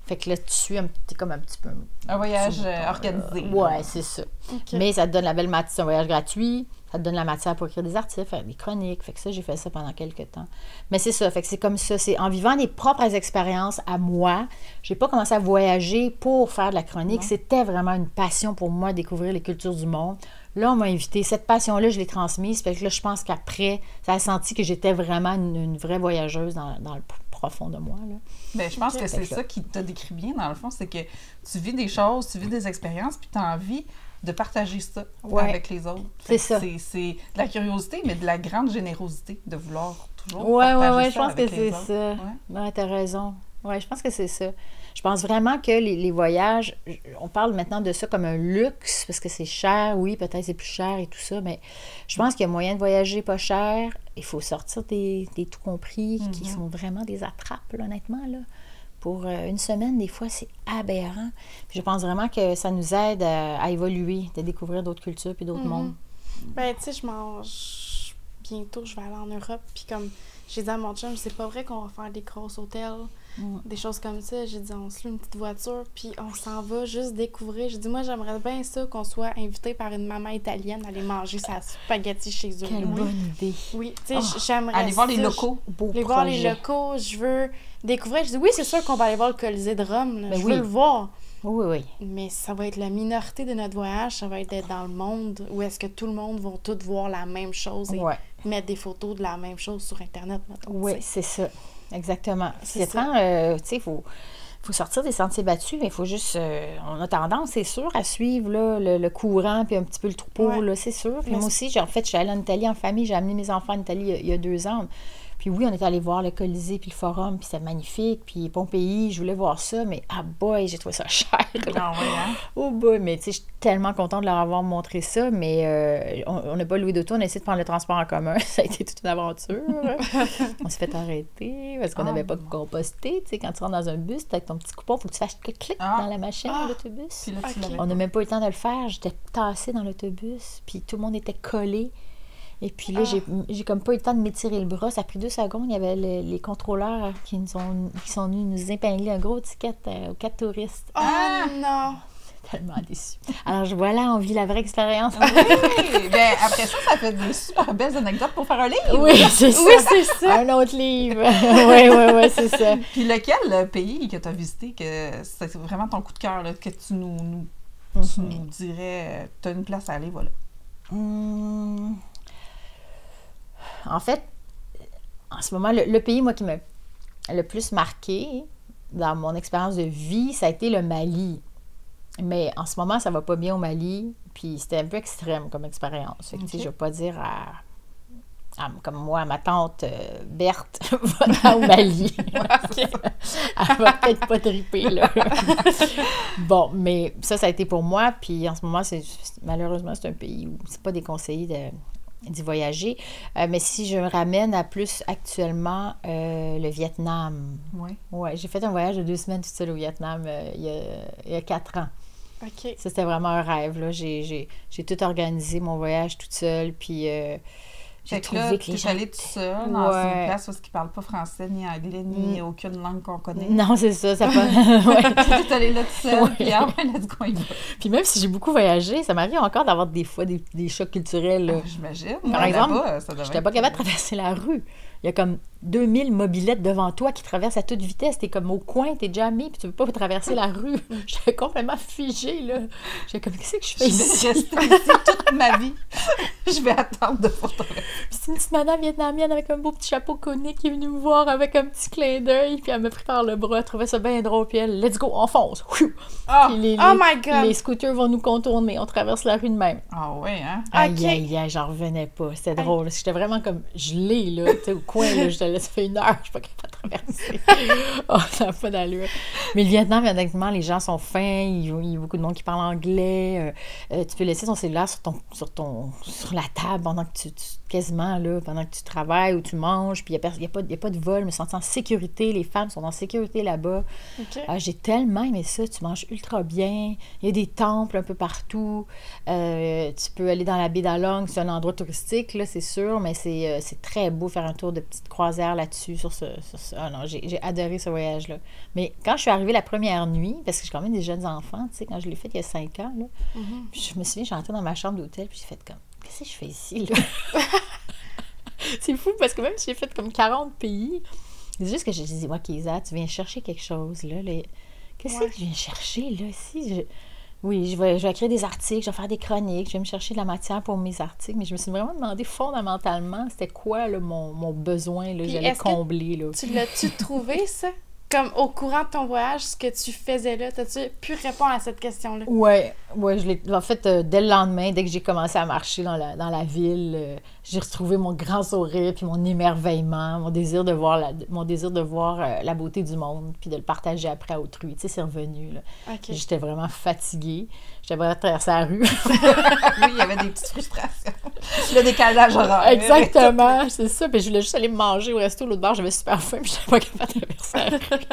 Fait que là, tu suis, t'es comme un petit peu... Un voyage sur le temps, organisé. là. Ouais, c'est ça. OK. Mais ça te donne la belle matière, c'est un voyage gratuit, ça te donne la matière pour écrire des articles, faire des chroniques. Fait que ça, j'ai fait ça pendant quelques temps. Mais c'est ça, fait que c'est comme ça. C'est en vivant des propres expériences à moi. J'ai pas commencé à voyager pour faire de la chronique. Non. C'était vraiment une passion pour moi, découvrir les cultures du monde. Là, on m'a invité. Cette passion-là, je l'ai transmise. Fait que là, je pense qu'après, ça a senti que j'étais vraiment une vraie voyageuse dans le profond de moi. Là. Ben, je pense Ok. que c'est ça qui te décrit bien, dans le fond, c'est que tu vis des choses, tu vis des expériences, puis tu as envie de partager ça Ouais. avec les autres. C'est Fait que ça. C'est de la curiosité, mais de la grande générosité de vouloir toujours Ouais, partager je ça pense que avec les c'est autres. ça. Ouais. Ouais, t'as raison. Ouais, je pense que c'est ça. Je pense vraiment que les voyages, on parle maintenant de ça comme un luxe, parce que c'est cher, oui, peut-être c'est plus cher et tout ça, mais je pense qu'il y a moyen de voyager pas cher. Il faut sortir des tout compris qui sont vraiment des attrapes, là, honnêtement, là. Pour une semaine, des fois, c'est aberrant. Puis je pense vraiment que ça nous aide à évoluer, de découvrir d'autres cultures puis d'autres mondes. Ben, tu sais, je mange bientôt, je vais aller en Europe. Puis comme, j'ai dit à mon chum, c'est pas vrai qu'on va faire des gros hôtels, des choses comme ça. J'ai dit, on se loue une petite voiture, puis on s'en va juste découvrir. J'ai dit, moi, j'aimerais bien ça qu'on soit invité par une maman italienne à aller manger sa spaghetti chez eux. Quelle bonne idée. Oui, tu sais, j'aimerais aller voir les ça. locaux. Aller voir les locaux, je veux découvrir. Je dis, oui, c'est sûr qu'on va aller voir le Colisée de Rome. Là. Ben Je veux le voir. Oui. Mais ça va être la minorité de notre voyage, ça va être d'être dans le monde où est-ce que tout le monde va tout voir la même chose et mettre des photos de la même chose sur Internet. Mettons, oui, c'est ça. Exactement. C'est ça. Tu sais, il faut sortir des sentiers battus, mais il faut juste... on a tendance, c'est sûr, à suivre là, le courant puis un petit peu le troupeau, là, c'est sûr. Puis moi aussi, en fait, je suis allée en Italie en famille. J'ai amené mes enfants en Italie il y a 2 ans. Puis oui, on est allé voir le Colisée puis le Forum, puis c'était magnifique. Puis Pompéi, je voulais voir ça, mais boy, j'ai trouvé ça cher. Oh boy, mais tu sais, je suis tellement contente de leur avoir montré ça, mais on n'a pas loué d'auto, on a essayé de prendre le transport en commun. Ça a été toute une aventure. On s'est fait arrêter parce qu'on n'avait pas composté. Tu sais, quand tu rentres dans un bus, avec ton petit coupon, il faut que tu fasses clic dans la machine de l'autobus. On n'a même pas eu le temps de le faire. J'étais tassée dans l'autobus, puis tout le monde était collé. Et puis là, j'ai comme pas eu le temps de m'étirer le bras. Ça a pris 2 secondes. Il y avait les contrôleurs qui sont venus nous épingler un gros ticket aux 4 touristes. Non! Tellement déçue. Alors, voilà, on vit la vraie expérience. Oui! Bien, après ça fait des super belles anecdotes pour faire un livre. Oui, c'est ça. Oui, c'est ça. Un autre livre. Oui, c'est ça. Puis lequel pays que tu as visité, que c'est vraiment ton coup de cœur, là, que tu nous dirais, tu as une place à aller, voilà. En fait, en ce moment, le pays, moi, qui m'a le plus marqué dans mon expérience de vie, ça a été le Mali. Mais en ce moment, ça va pas bien au Mali, puis c'était un peu extrême comme expérience. Fait que, tu sais, je vais pas dire comme moi, ma tante Berthe va au Mali. Elle va peut-être pas triper, là. Bon, mais ça a été pour moi, puis en ce moment, malheureusement, c'est un pays où c'est pas déconseillé d'y voyager. Mais si je me ramène à plus actuellement, le Vietnam. Oui. Ouais, j'ai fait un voyage de 2 semaines toute seule au Vietnam il y a 4 ans. OK. Ça, c'était vraiment un rêve, là. J'ai tout organisé, mon voyage toute seule, puis j'ai trouvé que les gens... allée toute seule dans une place où ils ne parlent pas français, ni anglais, ni aucune langue qu'on connaît. Non, c'est ça pas... Tu es allée là toute seule, puis let's go, il va. Puis même si j'ai beaucoup voyagé, ça m'arrive encore d'avoir des fois des chocs culturels. Là. J'imagine. Par exemple, je n'étais pas capable de traverser la rue. Il y a comme 2000 mobylettes devant toi qui traversent à toute vitesse. T'es comme au coin, t'es jamais, puis tu peux pas traverser la rue. J'étais complètement figée, là. J'étais comme, qu'est-ce que je fais ici? Je vais rester ici toute ma vie. Je vais attendre de photographier. Puis c'est une petite madame vietnamienne avec un beau petit chapeau conique qui est venue me voir avec un petit clin d'œil, puis elle m'a pris par le bras, elle trouvait ça bien drôle, puis elle, let's go, on fonce. Puis oh my God! Les scooters vont nous contourner, on traverse la rue de même. Ah ouais, hein? Aïe, j'en revenais pas. C'était drôle. J'étais vraiment comme gelée, là, tu sais, au coin, là, je te laisse faire 1 heure, je suis pas capable de traverser. Oh, ça n'a pas d'allure. Mais le Vietnam, honnêtement, les gens sont fins, il y a beaucoup de monde qui parle anglais. Tu peux laisser ton cellulaire sur la table pendant que pendant que tu travailles ou tu manges, puis il n'y a pas de vol, je me sens en sécurité, les femmes sont en sécurité là-bas. Okay. J'ai tellement aimé ça, tu manges ultra bien, il y a des temples un peu partout, tu peux aller dans la baie d'Along, c'est un endroit touristique, là, c'est sûr, mais c'est très beau faire un tour de petite croisière là-dessus, sur ce. Ah non, j'ai adoré ce voyage-là. Mais quand je suis arrivée la première nuit, parce que j'ai quand même des jeunes enfants, tu sais, quand je l'ai fait il y a 5 ans, là, puis je me souviens, je suis rentrée dans ma chambre d'hôtel, puis j'ai fait comme, qu'est-ce que je fais ici, là? C'est fou, parce que même si j'ai fait comme 40 pays, c'est juste que je disais, ouais, Kéza, tu viens chercher quelque chose, là. Qu'est-ce que je viens chercher, là, ici? Oui, je vais écrire des articles, je vais faire des chroniques, je vais me chercher de la matière pour mes articles, mais je me suis vraiment demandé fondamentalement, c'était quoi, là, mon besoin, là, j'allais combler, là. Tu l'as-tu trouvé, ça? Comme au courant de ton voyage, ce que tu faisais là, t'as-tu pu répondre à cette question-là? Oui, je l'ai. En fait, dès le lendemain, dès que j'ai commencé à marcher dans la ville, j'ai retrouvé mon grand sourire, puis mon émerveillement, mon désir de voir la beauté du monde, puis de le partager après à autrui. Tu sais, c'est revenu, là. Okay. J'étais vraiment fatiguée. J'étais prête à traverser la rue. Oui, il y avait des petites frustrations. Le décalage horaire. Exactement, c'est ça. Puis je voulais juste aller manger au resto l'autre bord. J'avais super faim, puis je n'étais pas capable de traverser la rue.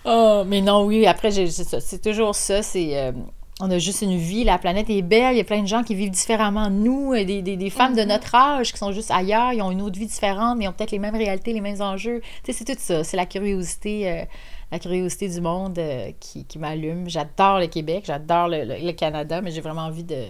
Oh, mais non, oui, après, c'est ça. C'est toujours ça. C'est on a juste une vie, la planète est belle, il y a plein de gens qui vivent différemment de nous, des femmes de notre âge qui sont juste ailleurs, ils ont une autre vie différente, mais ils ont peut-être les mêmes réalités, les mêmes enjeux. Tu sais, c'est tout ça, c'est la curiosité du monde qui m'allume. J'adore le Québec, j'adore le Canada, mais j'ai vraiment envie de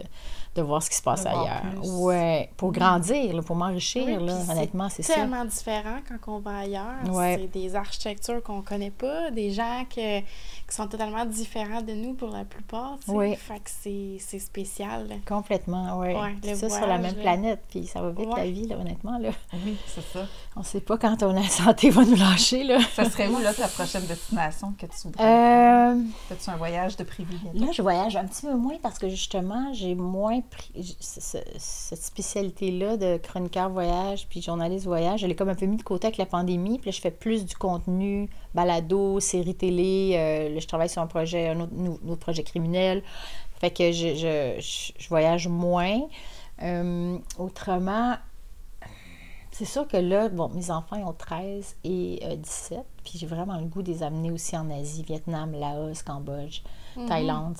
voir ce qui se passe ailleurs. Ouais, pour grandir, là, pour m'enrichir, Oui, là, honnêtement, c'est ça. C'est tellement différent quand on va ailleurs. Ouais. C'est des architectures qu'on connaît pas, des gens qui sont totalement différents de nous pour la plupart. Tu sais. Oui. Fait que c'est spécial. Là. Complètement, oui. Ouais, le ça, voyage, sur la même là. planète, puis ça va vite, Ouais. la vie, là, honnêtement, là. Oui, c'est ça. On sait pas quand la santé va nous lâcher, là. Ça serait où, là, ta prochaine destination que tu voudrais? Fais-tu un voyage de prévu bientôt? Là, je voyage un petit peu moins parce que, justement, j'ai moins pris cette spécialité-là de chroniqueur voyage puis journaliste voyage. Je l'ai comme un peu mis de côté avec la pandémie. Puis là, je fais plus du contenu, balado, séries télé. Là, je travaille sur un autre projet criminel. Fait que je voyage moins. Autrement, c'est sûr que là, bon, mes enfants, ils ont 13 et 17. Puis j'ai vraiment le goût de les amener aussi en Asie, Vietnam, Laos, Cambodge, Thaïlande.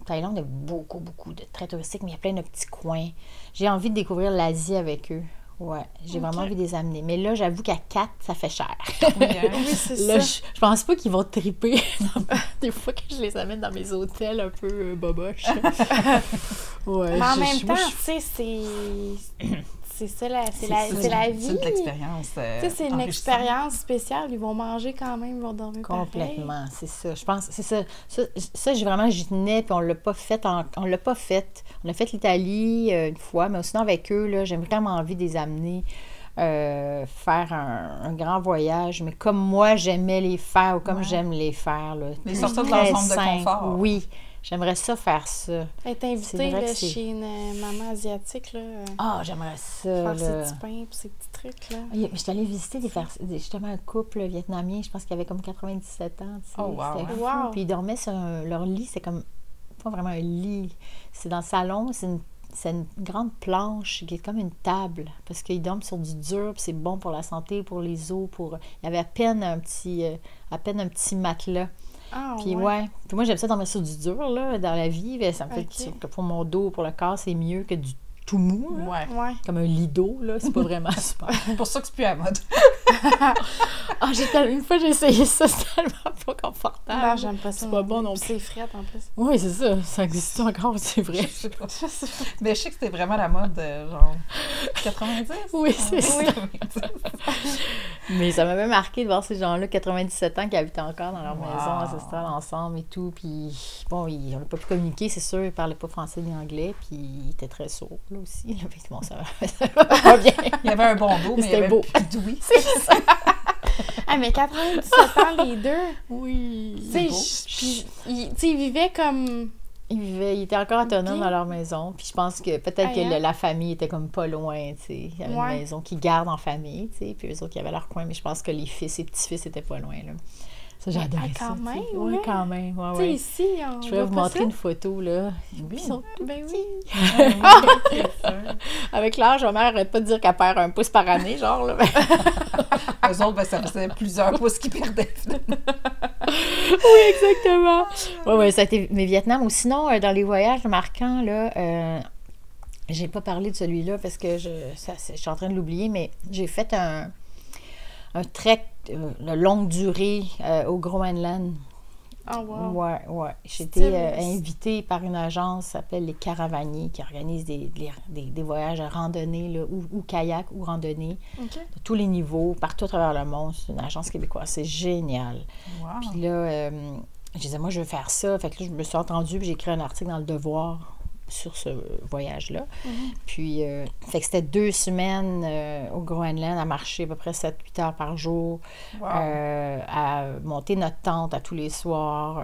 Thaïlande, il y a beaucoup, beaucoup de très touristique, mais il y a plein de petits coins. J'ai envie de découvrir l'Asie avec eux. Ouais, j'ai vraiment envie de les amener. Mais là, j'avoue qu'à 4, ça fait cher. Oui, hein? Oui, c'est Là, ça. je pense pas qu'ils vont triper des fois que je les amène dans mes hôtels un peu boboches. Ouais, Mais en même temps, tu sais, c'est ça, c'est la vie. C'est de l'expérience. Tu sais, c'est une expérience spéciale. Ils vont manger quand même, ils vont dormir complètement, c'est ça. Je pense, c'est ça. Ça j'y tenais, puis on l'a pas fait. On a fait l'Italie une fois, mais sinon avec eux, là, j'ai vraiment envie de les amener faire un grand voyage, mais comme moi, j'aimais les faire ou comme j'aime les faire. Là, les sortir de leur zone de confort. Oui. J'aimerais ça faire ça. Être invitée là, chez une maman asiatique. Là, j'aimerais ça. Faire là. ses petits pains et ces petits trucs. Là. Je suis allée visiter justement un couple vietnamien, je pense qu'il avait comme 97 ans. Tu sais. Oh, wow. C'était fou. Wow. Puis ils dormaient sur leur lit, c'est comme pas vraiment un lit. C'est dans le salon, c'est une grande planche qui est comme une table, parce qu'ils dorment sur du dur, puis c'est bon pour la santé, pour les os. Il y avait à peine un petit matelas. Ah, Puis ouais. Puis moi, j'aime ça dormir sur du dur, là, dans la vie. Ça me fait que pour mon dos, pour le corps, c'est mieux que du tout mou, là. Ouais. Comme un lit d'eau, là. C'est pas vraiment super. C'est pour ça que c'est plus à mode. Une fois, j'ai essayé ça, c'est tellement pas confortable. Non, j'aime pas ça. C'est pas bon non plus. C'est frais, en plus. Oui, c'est ça. Ça existe encore, c'est vrai. Je sais pas. Mais je sais que c'était vraiment la mode, genre 90. Oui, c'est ça. Mais ça m'avait marqué de voir ces gens-là, 97 ans, qui habitaient encore dans leur maison ancestrale ensemble et tout. Puis, bon, on n'a pas pu communiquer, c'est sûr. Ils ne parlaient pas français ni anglais. Puis, ils étaient très sourds, là aussi. Là. Puis, bon, ça va pas bien. Il y avait un bon dos, mais il y avait beau. plus de oui. C'est ça. Ah, mais 97 ans, les deux. Oui. Tu sais, ils vivaient comme... Ils étaient encore autonomes dans leur maison. Puis je pense que peut-être que la famille était comme pas loin, tu sais. Il y avait une maison qu'ils gardent en famille, tu sais. Puis eux autres, ils avaient leur coin. Mais je pense que les petits-fils étaient pas loin, là. Ça, j'ai adoré ça. Quand même, oui, quand même. Ouais, tu sais, ici, on je vais vous montrer une photo, là. Oui. Ben oui. Avec l'âge, ma mère arrête pas de dire qu'elle perd un pouce par année, genre, là. Eux autres, ça faisait plusieurs pouces qu'ils perdaient. Oui, exactement. Oui, ça a été mes Vietnam. Ou sinon, dans les voyages marquants, là, j'ai pas parlé de celui-là parce que je suis en train de l'oublier, mais j'ai fait un trek de longue durée au Groenland. Oh, wow. Ouais. J'ai été invitée par une agence qui s'appelle Les Caravaniers, qui organise des voyages à randonnée, là, ou kayak ou randonnée, de tous les niveaux, partout à travers le monde. C'est une agence québécoise. C'est génial. Wow. Puis là, je disais, moi, je veux faire ça. Fait que là, je me suis entendue, puis j'ai écrit un article dans Le Devoir sur ce voyage-là. Puis, fait que c'était 2 semaines au Groenland à marcher à peu près 7-8 heures par jour, à monter notre tente à tous les soirs.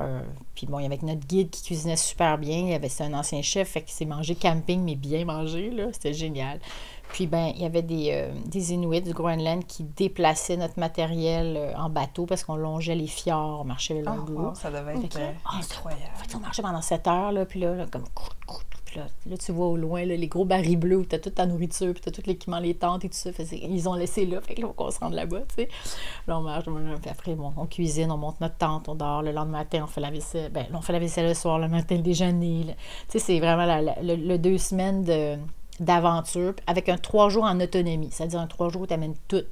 Puis bon, il y avait notre guide qui cuisinait super bien. C'était un ancien chef, fait qu'il s'est mangé camping, mais bien mangé, là. C'était génial. Puis, ben, il y avait des Inuits du Groenland qui déplaçaient notre matériel en bateau parce qu'on longeait les fjords, on marchait le long de l'eau. Ça devait être incroyable. En fait, on marchait pendant 7 heures, là, puis là comme flotte. Là, tu vois au loin, là, les gros barils bleus où tu as toute ta nourriture, puis tu as tout l'équipement, les tentes et tout ça. Ils ont laissé là, fait que là, faut qu'on se rende là-bas, tu sais. Là, on marche, puis après, bon, on cuisine, on monte notre tente, on dort. Le lendemain matin, on fait la vaisselle. Ben, là, on fait la vaisselle le soir, le matin, le déjeuner. Tu sais, c'est vraiment le 2 semaines d'aventure, avec un 3 jours en autonomie. C'est-à-dire un 3 jours où tu amènes tout.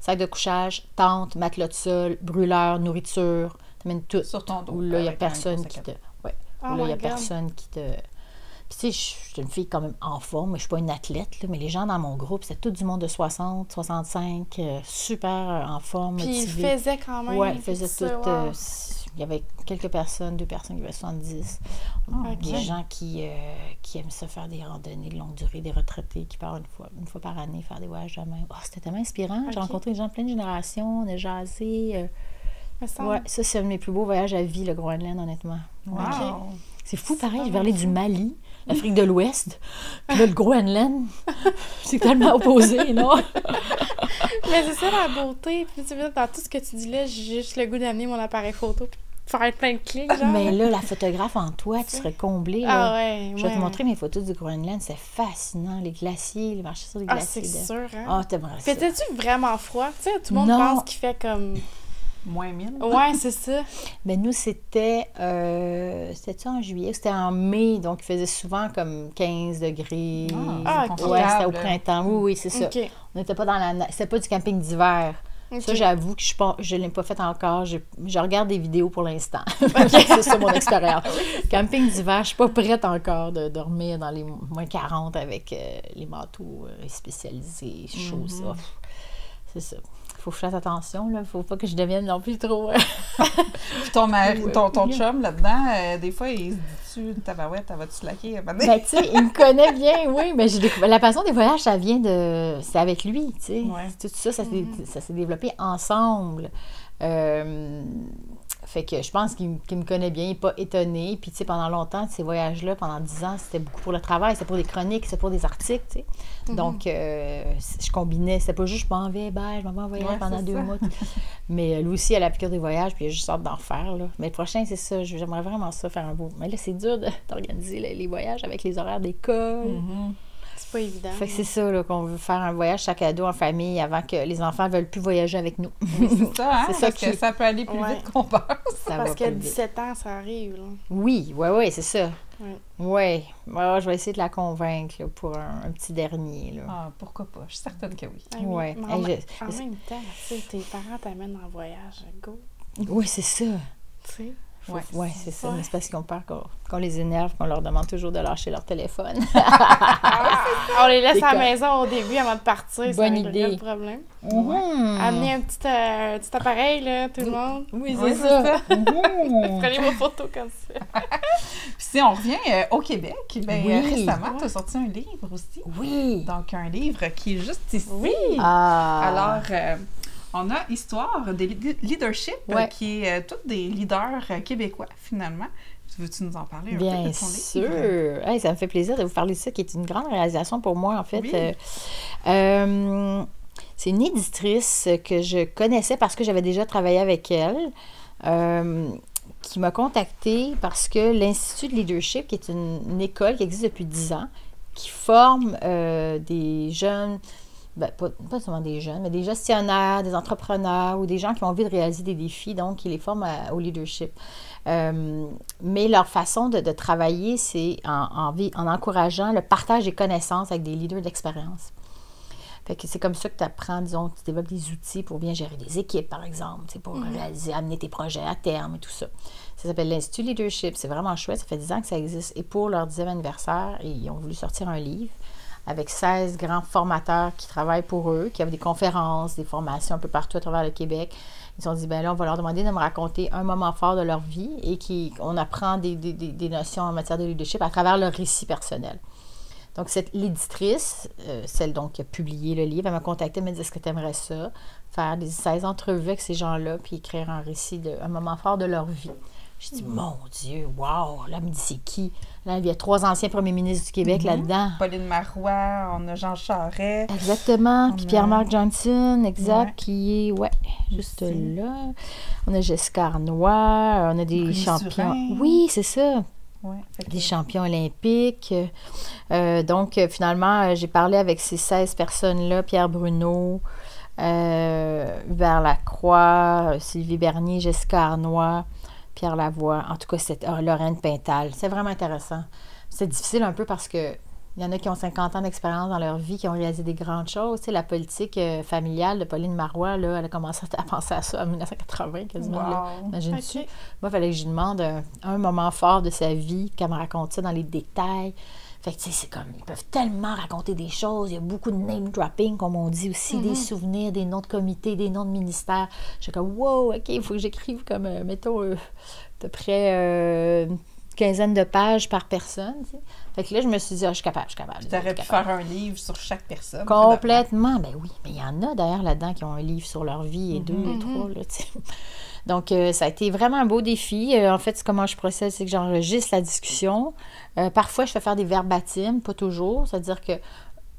Sac de couchage, tente, matelas de sol, brûleur, nourriture, tu amènes tout. Sur ton dos. Où là, il n'y a personne qui te... Ouais. Oh Où là, il n'y a my God. personne qui te... Puis tu sais, je suis une fille quand même en forme, mais je suis pas une athlète, là, mais les gens dans mon groupe, c'était tout du monde de 60, 65, super en forme, Puis il motivés. faisait quand même. Ouais, ils faisaient ça, tout. wow. Il y avait quelques personnes, 2 personnes qui avaient 70. ok. Des gens qui aiment ça faire des randonnées de longue durée, des retraités qui partent une fois par année faire des voyages de même. Oh, c'était tellement inspirant. J'ai Ok. rencontré des gens de plein de générations, on a jasé. Me semble. Ouais, ça, c'est un de mes plus beaux voyages à vie, le Groenland, honnêtement. Wow. C'est fou, pareil. vraiment Je parlais fou. du Mali, l'Afrique de l'Ouest, puis là, le Groenland. C'est tellement opposé, non? Mais c'est ça la beauté. Puis tu vois, dans tout ce que tu dis là, j'ai juste le goût d'amener mon appareil photo puis de faire plein de clics, genre. Mais là, la photographe en toi, tu serais comblée. Ah là. ouais, Je vais te ouais. montrer mes photos du Groenland. C'est fascinant. Les glaciers, les marchés sur les Ah, glaciers. c'est sûr, hein. Ah, t'aimerais ça. Faisais-tu vraiment froid? Tu sais, tout le monde Non. pense qu'il fait comme... Moins 1000. Ouais, c'est ça. Mais nous, c'était... C'était-tu en juillet? C'était en mai, donc il faisait souvent comme 15 degrés. Ah, c'est ok. Ouais, c'était au confortable. printemps. Oui, oui, c'est ça. OK. On n'était pas dans la... C'était pas du camping d'hiver. OK. Ça, j'avoue que je ne l'ai pas fait encore. Je regarde des vidéos pour l'instant. C'est ça mon expérience. Camping d'hiver, je suis pas prête encore de dormir dans les moins 40 avec les manteaux spécialisés, chauds, ça. C'est ça. Faut que je fasse attention, là. Faut pas que je devienne non plus trop... Puis ton mari, Ouais. ton chum là-dedans, des fois, il se dit-tu, tabarouette, elle va-tu slacker? Ben, tu sais, il me connaît bien, oui, mais j'ai découvert... La passion des voyages, ça vient de... C'est avec lui, tu sais. Ouais. Tout ça, ça s'est développé ensemble. Fait que je pense qu'il me connaît bien, il n'est pas étonné. Puis, tu sais, pendant longtemps, ces voyages-là, pendant 10 ans, c'était beaucoup pour le travail, c'était pour des chroniques, c'était pour des articles, tu sais. Donc, je combinais, c'était pas juste je m'en vais, je m'en vais en voyage Ouais, pendant c'est 2 ça. mois. Mais lui aussi, elle a la piqûre des voyages, puis il a juste hâte d'en faire, là. Mais le prochain, c'est ça, j'aimerais vraiment ça, faire un beau... Mais là, c'est dur d'organiser les voyages avec les horaires d'école. C'est pas évident. Fait que c'est ça, là, qu'on veut faire un voyage chaque ado en famille avant que les enfants ne veulent plus voyager avec nous. C'est ça, hein? C'est ça Parce que qui- ça peut aller plus Ouais. vite qu'on pense. Ça Parce va qu'à plus vite. 17 ans, ça arrive, là. Oui, c'est ça. Ouais. Ouais. Ouais, je vais essayer de la convaincre là, pour un petit dernier. Là. Ah, pourquoi pas? Je suis certaine que oui. Ah oui. Ouais. Mais Hey, en même temps, tu sais, tes parents t'amènent en voyage, go, Oui, c'est ça. tu sais. Ouais, c'est ça. Ouais. Mais c'est parce qu'ils ont peur qu'on les énerve, qu'on leur demande toujours de lâcher leur téléphone. On les laisse C'est à la comme- maison au début avant de partir, ça Bonne réglerait idée. le problème. Mhm. Amenez un petit appareil, là, tout le monde. Oui, Ouais, c'est c'est ça. Mhm. Prenez vos photos comme ça. Puis si on revient au Québec, ben, Oui. récemment, tu as sorti un livre aussi. Oui. Donc, un livre qui est juste ici. Oui. Ah. Alors, on a Histoire des leadership, Ouais. qui est tous des leaders québécois, finalement. Veux-tu nous en parler un peu Bien de ton livre? sûr. Hey, ça me fait plaisir de vous parler de ça, qui est une grande réalisation pour moi, en fait. Oui. C'est une éditrice que je connaissais parce que j'avais déjà travaillé avec elle, qui m'a contactée parce que l'Institut de leadership, qui est une école qui existe depuis 10 ans, qui forme des jeunes, ben, pas seulement des jeunes, mais des gestionnaires, des entrepreneurs ou des gens qui ont envie de réaliser des défis, donc qui les forment au leadership. Mais leur façon de travailler, c'est en encourageant le partage des connaissances avec des leaders d'expérience. Fait que c'est comme ça que tu apprends, disons, tu développes des outils pour bien gérer des équipes, par exemple, pour amener tes projets à terme et tout ça. Ça s'appelle l'Institut Leadership. C'est vraiment chouette. Ça fait 10 ans que ça existe. Et pour leur 10e anniversaire, ils ont voulu sortir un livre avec 16 grands formateurs qui travaillent pour eux, qui ont des conférences, des formations un peu partout à travers le Québec. Ils se sont dit, ben là, on va leur demander de me raconter un moment fort de leur vie et qu'on apprend des notions en matière de leadership à travers leur récit personnel. Donc, l'éditrice, celle donc qui a publié le livre, elle m'a contactée, elle m'a dit, est-ce que tu aimerais ça? Faire 16 entrevues avec ces gens-là, puis écrire un récit, un moment fort de leur vie. J'ai dit, mon Dieu, wow! Là, elle me dit, c'est qui? Là, il y a 3 anciens premiers ministres du Québec là-dedans. Pauline Marois, on a Jean Charest. Exactement. Puis On a- Pierre-Marc Johnson, exact, Ouais. qui est, juste Aussi. là. On a Jessica Arnois, on a des Bruni champions. Surin. Oui, c'est ça. Ouais, des champions olympiques. Donc, finalement, j'ai parlé avec ces 16 personnes-là, Pierre Bruno, Hubert Lacroix, Sylvie Bernier, Jessica Arnois, Pierre Lavoie, en tout cas, c'était Lorraine Pintal. C'est vraiment intéressant. C'est difficile un peu parce que il y en a qui ont 50 ans d'expérience dans leur vie, qui ont réalisé des grandes choses. Tu sais, la politique familiale de Pauline Marois, là, elle a commencé à penser à ça en 1980, quasiment. Wow. Imagine-tu? Moi, il fallait que je lui demande un moment fort de sa vie, qu'elle me raconte ça dans les détails. Fait que, tu sais, c'est comme, ils peuvent tellement raconter des choses. Il y a beaucoup de name dropping, comme on dit aussi, des souvenirs, des noms de comités, des noms de ministères. Je suis comme, wow, OK, il faut que j'écrive comme, mettons, à peu près une quinzaine de pages par personne, tu sais. Fait que là, je me suis dit, je suis capable. Tu aurais pu faire un livre sur chaque personne. Complètement, ben oui. Mais il y en a d'ailleurs là-dedans qui ont un livre sur leur vie et 2 et 3, là, tu sais. Donc, ça a été vraiment un beau défi. En fait, comment je procède, c'est que j'enregistre la discussion. Parfois, je fais faire des verbatim, pas toujours. C'est-à-dire que,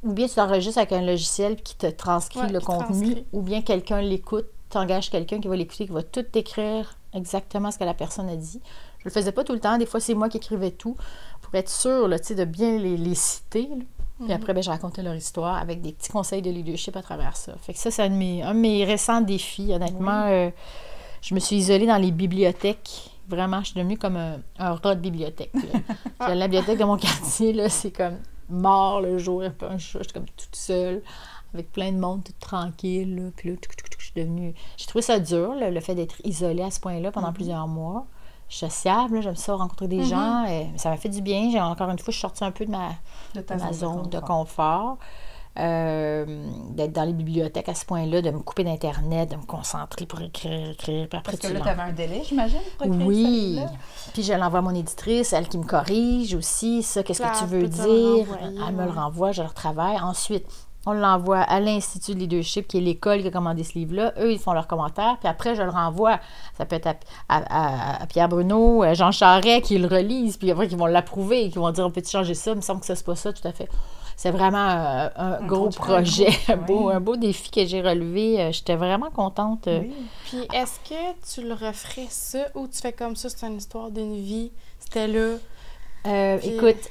ou bien tu l'enregistres avec un logiciel qui te transcrit le contenu, ou bien quelqu'un l'écoute, tu engages quelqu'un qui va l'écouter, qui va tout écrire exactement ce que la personne a dit. Je le faisais pas tout le temps. Des fois, c'est moi qui écrivais tout pour être sûre là, de bien les citer. Là. Puis après, ben, je racontais leur histoire avec des petits conseils de leadership à travers ça. Fait que ça, c'est un de mes récents défis. Honnêtement, je me suis isolée dans les bibliothèques. Vraiment, je suis devenue comme un rat de bibliothèque. La bibliothèque de mon quartier, là, c'est comme mort le jour, un peu un chat. J'étais comme toute seule, avec plein de monde, toute tranquille. Là. Puis là, je suis devenue... J'ai trouvé ça dur, là, le fait d'être isolée à ce point-là pendant plusieurs mois. Je suis sociable, j'aime ça, rencontrer des gens. Ça m'a fait du bien. Encore une fois, je suis sortie un peu de ma zone de confort. D'être dans les bibliothèques à ce point-là, de me couper d'Internet, de me concentrer pour écrire. Puis après, parce que là, tu avais un délai, j'imagine, pour écrire oui. Puis je l'envoie à mon éditrice, elle qui me corrige aussi. Ça, qu'est-ce que tu veux dire? Elle me le renvoie, je le retravaille. Ensuite, on l'envoie à l'Institut de leadership, qui est l'école qui a commandé ce livre-là. Eux, ils font leurs commentaires. Puis après, je le renvoie. Ça peut être à Pierre Bruno, à Jean Charest, qui le relisent. Puis après, qui vont l'approuver, qui vont dire, on peut-tu changer ça? Il me semble que ça, c'est pas ça, tout à fait. C'est vraiment un gros projet, un beau défi que j'ai relevé. J'étais vraiment contente. Oui. Puis est-ce que tu le referais ça ou tu fais comme ça, c'est une histoire d'une vie? C'était là? Puis... Écoute...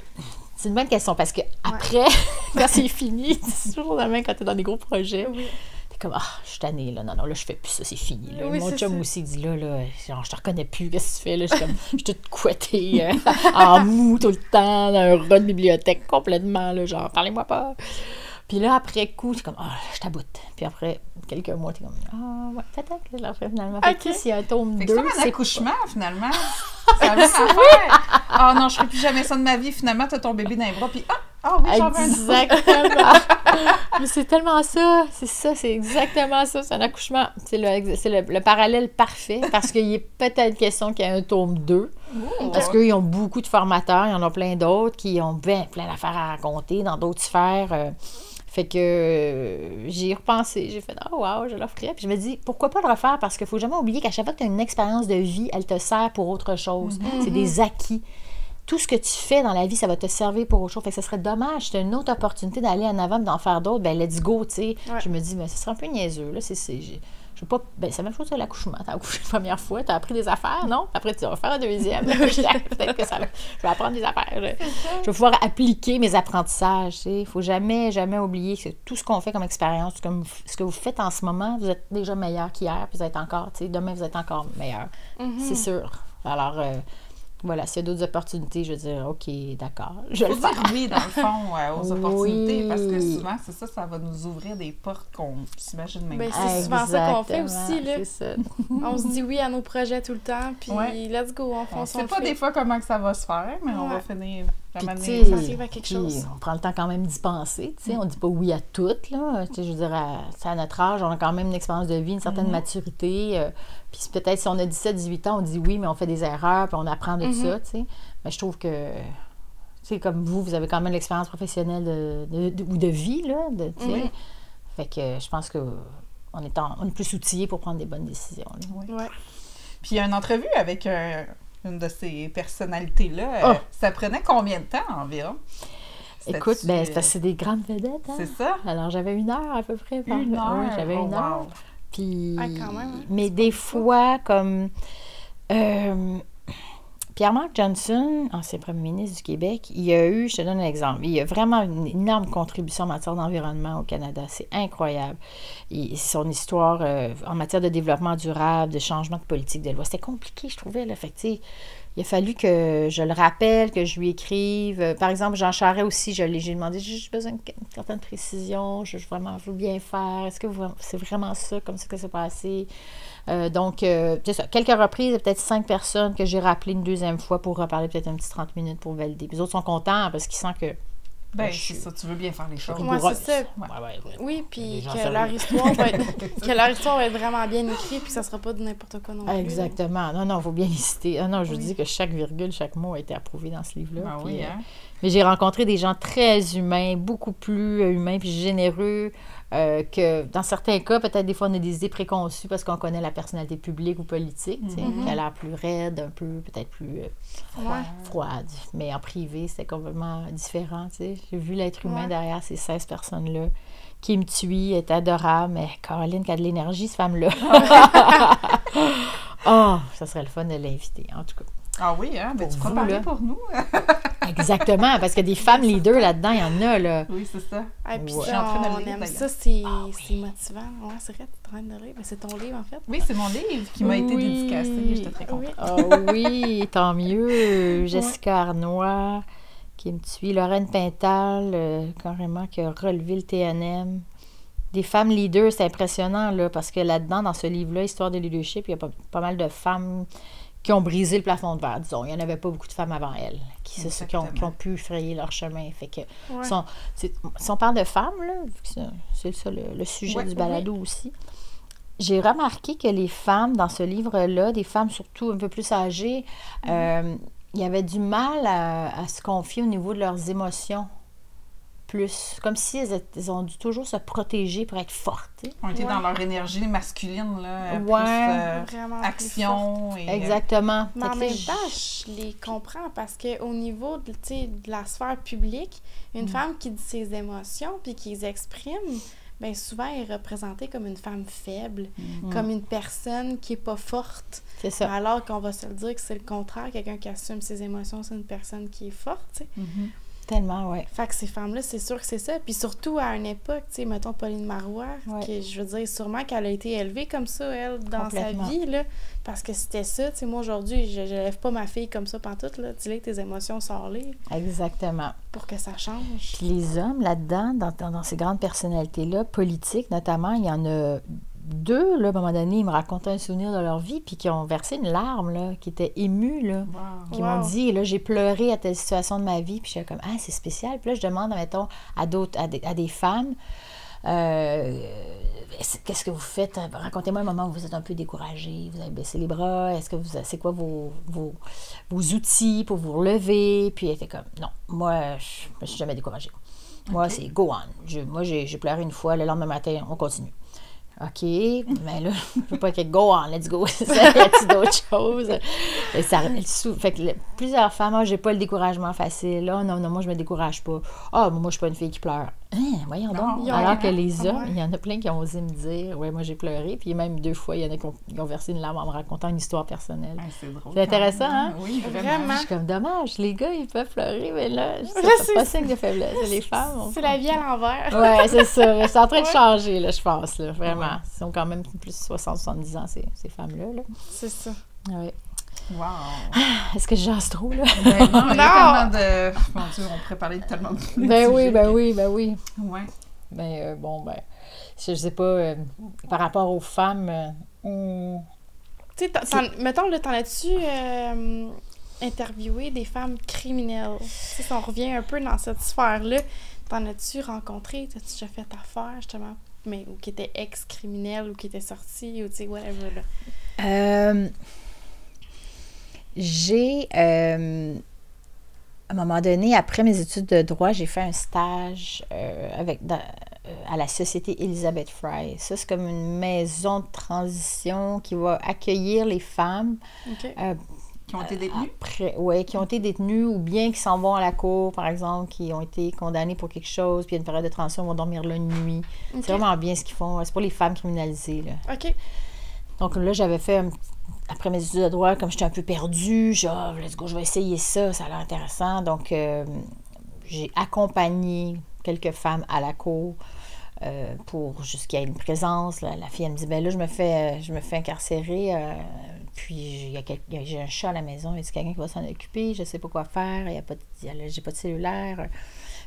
C'est une bonne question parce que après, quand c'est fini, c'est toujours la même quand t'es dans des gros projets. Oui. T'es comme, je suis tannée, là. Non, là, je fais plus ça, c'est fini. Là. Oui, mon chum aussi dit, là, genre, je te reconnais plus, qu'est-ce que tu fais, là? Je suis toute couettée, en mou tout le temps, dans un rat de bibliothèque complètement, là, genre, parlez-moi pas. Puis là, après coup, je suis comme, je t'aboute. Puis après quelques mois, t'es comme, ouais, peut-être que je l'en ferai finalement. Fait que s'il y a un tome 2, c'est comme un accouchement, finalement. C'est la même affaire. Non, je ferai plus jamais ça de ma vie. Finalement, t'as ton bébé dans les bras, puis oui, j'en veux un autre. Exactement. Mais c'est tellement ça. C'est exactement ça. C'est un accouchement. C'est le parallèle parfait, parce qu'il est peut-être question qu'il y ait un tome 2. Parce qu'eux, ils ont beaucoup de formateurs. Il y en a plein d'autres qui ont plein d'affaires à raconter dans d'autres sphères. Fait que j'y ai repensé, j'ai fait « Oh wow, je l'offrirais ». Puis je me dis, pourquoi pas le refaire? Parce qu'il faut jamais oublier qu'à chaque fois que tu as une expérience de vie, elle te sert pour autre chose. C'est des acquis. Tout ce que tu fais dans la vie, ça va te servir pour autre chose. Fait que ça serait dommage, c'est une autre opportunité d'aller en avant, d'en faire d'autres, ben let's go, tu sais. Ouais. Je me dis, mais ça serait un peu niaiseux, là. Je veux pas... Ben, c'est la même chose que l'accouchement. T'as accouché la première fois, t'as appris des affaires, non? Après, tu vas faire un deuxième. Peut-être que je vais apprendre des affaires. Je vais pouvoir appliquer mes apprentissages, tu sais. Il faut jamais, jamais oublier que tout ce qu'on fait comme expérience, comme ce que vous faites en ce moment, vous êtes déjà meilleur qu'hier, puis vous êtes encore, tu sais, demain, vous êtes encore meilleur. C'est sûr. Alors... voilà, s'il y a d'autres opportunités, je veux dire, OK, d'accord. Je vais le faire. Oui, dans le fond, aux opportunités, parce que souvent, c'est ça, ça va nous ouvrir des portes qu'on s'imagine même pas. C'est souvent ça qu'on fait aussi, là. C'est ça. On se dit oui à nos projets tout le temps, puis let's go, on sait pas des fois comment que ça va se faire, mais on va finir ça arrive à quelque chose. On prend le temps quand même d'y penser, tu sais. On dit pas oui à tout, là. Je veux dire, à notre âge, on a quand même une expérience de vie, une certaine maturité. Puis peut-être si on a 17-18 ans, on dit oui, mais on fait des erreurs, puis on apprend de ça, tu sais. Mais je trouve que, tu sais, comme vous avez quand même l'expérience professionnelle ou de vie, là, tu sais. Fait que je pense qu'on est plus outillés pour prendre des bonnes décisions. Ouais. Puis il y a une entrevue avec une de ces personnalités-là. Ça prenait combien de temps environ? Écoute, c'est parce que c'est des grandes vedettes. Hein? C'est ça? Alors, j'avais 1 heure à peu près. Une heure? Oui, j'avais 1 heure. Wow. Puis, quand même, hein? mais des fois, comme Pierre-Marc Johnson, ancien premier ministre du Québec, il a eu, je te donne un exemple, il a vraiment une énorme contribution en matière d'environnement au Canada. C'est incroyable. Son histoire en matière de développement durable, de changement de politique de loi, c'était compliqué, je trouvais. Là. Fait que, il a fallu que je le rappelle, que je lui écrive. Par exemple, Jean Charest aussi, j'ai demandé, j'ai besoin d'une certaine précision, je veux bien faire. Est-ce que c'est vraiment ça, comme ça que c'est passé? Donc, c'est ça. Quelques reprises, peut-être 5 personnes que j'ai rappelées une deuxième fois pour reparler peut-être un petit 30 minutes pour valider. Puis les autres sont contents parce qu'ils sentent que... c'est ça, tu veux bien faire les choses. Ouais, c'est ça. Oui, puis que leur histoire va être vraiment bien écrite, puis que ça sera pas de n'importe quoi non plus. Exactement. Non, il faut bien les citer. Ah non, je vous dis que chaque virgule, chaque mot a été approuvé dans ce livre-là. Ben oui, hein? Mais j'ai rencontré des gens très humains, beaucoup plus humains puis généreux que dans certains cas, peut-être des fois, on a des idées préconçues parce qu'on connaît la personnalité publique ou politique, qui a l'air plus raide, un peu, peut-être plus froide. Mais en privé, c'était complètement différent, tu sais. J'ai vu l'être humain derrière ces 16 personnes-là. Kim Thuy est adorable, mais Caroline qui a de l'énergie, cette femme-là. Oh, ça serait le fun de l'inviter, en tout cas. Ah oui, hein? Ben, tu feras parler pour nous. Exactement, parce que des femmes leaders là-dedans, il y en a, là. Oui, c'est ça. Ah, puis Je suis en train de le lire, aime d'ailleurs. ça, c'est motivant. Ouais, c'est vrai, tu es en train de le lire. Mais c'est ton livre, en fait. Oui, c'est mon livre qui m'a été dédicacé. J'étais très contente. Oh oui, tant mieux. Jessica Arnois, qui me suit. Lorraine Pintal, carrément, qui a relevé le TNM. Des femmes leaders, c'est impressionnant, là, parce que là-dedans, dans ce livre-là, Histoire de leadership, il y a pas mal de femmes qui ont brisé le plafond de verre, disons. Il n'y en avait pas beaucoup de femmes avant elles qui ont pu frayer leur chemin. Fait que, si on parle de femmes, là, c'est ça le sujet du balado aussi, j'ai remarqué que les femmes dans ce livre-là, des femmes surtout un peu plus âgées, il y avait du mal à se confier au niveau de leurs émotions. Plus, comme si elles ont dû toujours se protéger pour être fortes. On était dans leur énergie masculine, là, vraiment plus action. Plus exactement. Mais en même temps, je les comprends parce qu'au niveau de la sphère publique, une femme qui dit ses émotions puis qui les exprime, bien souvent elle est représentée comme une femme faible, comme une personne qui n'est pas forte. C'est ça. Alors qu'on va se le dire que c'est le contraire, quelqu'un qui assume ses émotions, c'est une personne qui est forte, tu sais. Tellement, oui. Fait que ces femmes-là, c'est sûr que c'est ça. Puis surtout, à une époque, tu sais, mettons Pauline Marois, que je veux dire, sûrement qu'elle a été élevée comme ça, elle, dans sa vie, là, parce que c'était ça. Tu sais, moi, aujourd'hui, je lève pas ma fille comme ça pantoute, là. Dis-les tes émotions, sors-les. Exactement. Pour que ça change. Puis les hommes, là-dedans, dans ces grandes personnalités-là, politiques notamment, il y en a 2, là, à un moment donné, ils me racontaient un souvenir de leur vie, puis qui ont versé une larme, là, qui étaient émus, là, qui m'ont dit, là, j'ai pleuré à telle situation de ma vie, puis j'étais comme, ah, c'est spécial. Puis là, je demande, mettons, à des femmes, qu'est-ce que vous faites? Racontez-moi un moment où vous êtes un peu découragé, vous avez baissé les bras, c'est quoi vos outils pour vous relever? Puis elle était comme, non, moi, je me suis jamais découragée. Moi, c'est go on. Moi, j'ai pleuré une fois, le lendemain matin, on continue. OK, mais là, je veux pas qu'elle go on, let's go. Y a-t-il d'autres choses? Fait que plusieurs femmes, j'ai pas le découragement facile. Là, non, moi, je me décourage pas. Moi, je suis pas une fille qui pleure. Voyons donc. Alors que les hommes, il y en a plein qui ont osé me dire, moi, j'ai pleuré. Puis même 2 fois, il y en a qui ont versé une larme en me racontant une histoire personnelle. C'est drôle. C'est intéressant, hein? Oui, vraiment. Je suis comme, dommage, les gars, ils peuvent pleurer, mais là, c'est pas signe de faiblesse. Les femmes, c'est la vie à l'envers. Oui, c'est ça. C'est en train de changer, là, je pense, là, vraiment. Ils sont quand même plus de 60-70 ans, ces femmes-là. Là. C'est ça. Oui. Wow! Est-ce que je jase trop, là? Ben non, il y a tellement de... Mon Dieu, on pourrait parler de tellement de Ben oui. Ouais. Je sais pas, par rapport aux femmes, tu sais, mettons, là, t'en as-tu interviewé des femmes criminelles? Tu sais, si on revient un peu dans cette sphère-là, t'en as-tu rencontré? T'as-tu déjà fait affaire, justement? Ou qui était ex-criminel, ou qui était sorti, ou tu sais, whatever, là. J'ai, à un moment donné, après mes études de droit, j'ai fait un stage à la Société Elizabeth Fry. Ça, c'est comme une maison de transition qui va accueillir les femmes qui ont été détenues? Qui ont été détenues ou bien qui s'en vont à la cour, par exemple, qui ont été condamnées pour quelque chose, puis il y a une période de transition, ils vont dormir là une nuit. C'est vraiment bien ce qu'ils font. C'est pour les femmes criminalisées, là. OK. Donc là, j'avais fait après mes études de droit, comme j'étais un peu perdue, j'ai dit, let's go, je vais essayer ça, ça a l'air intéressant. Donc, j'ai accompagné quelques femmes à la cour pour jusqu'à une présence. La fille, elle me dit, ben là, je me fais incarcérer, puis j'ai un chat à la maison, il y a quelqu'un qui va s'en occuper, je sais pas quoi faire, j'ai pas de cellulaire.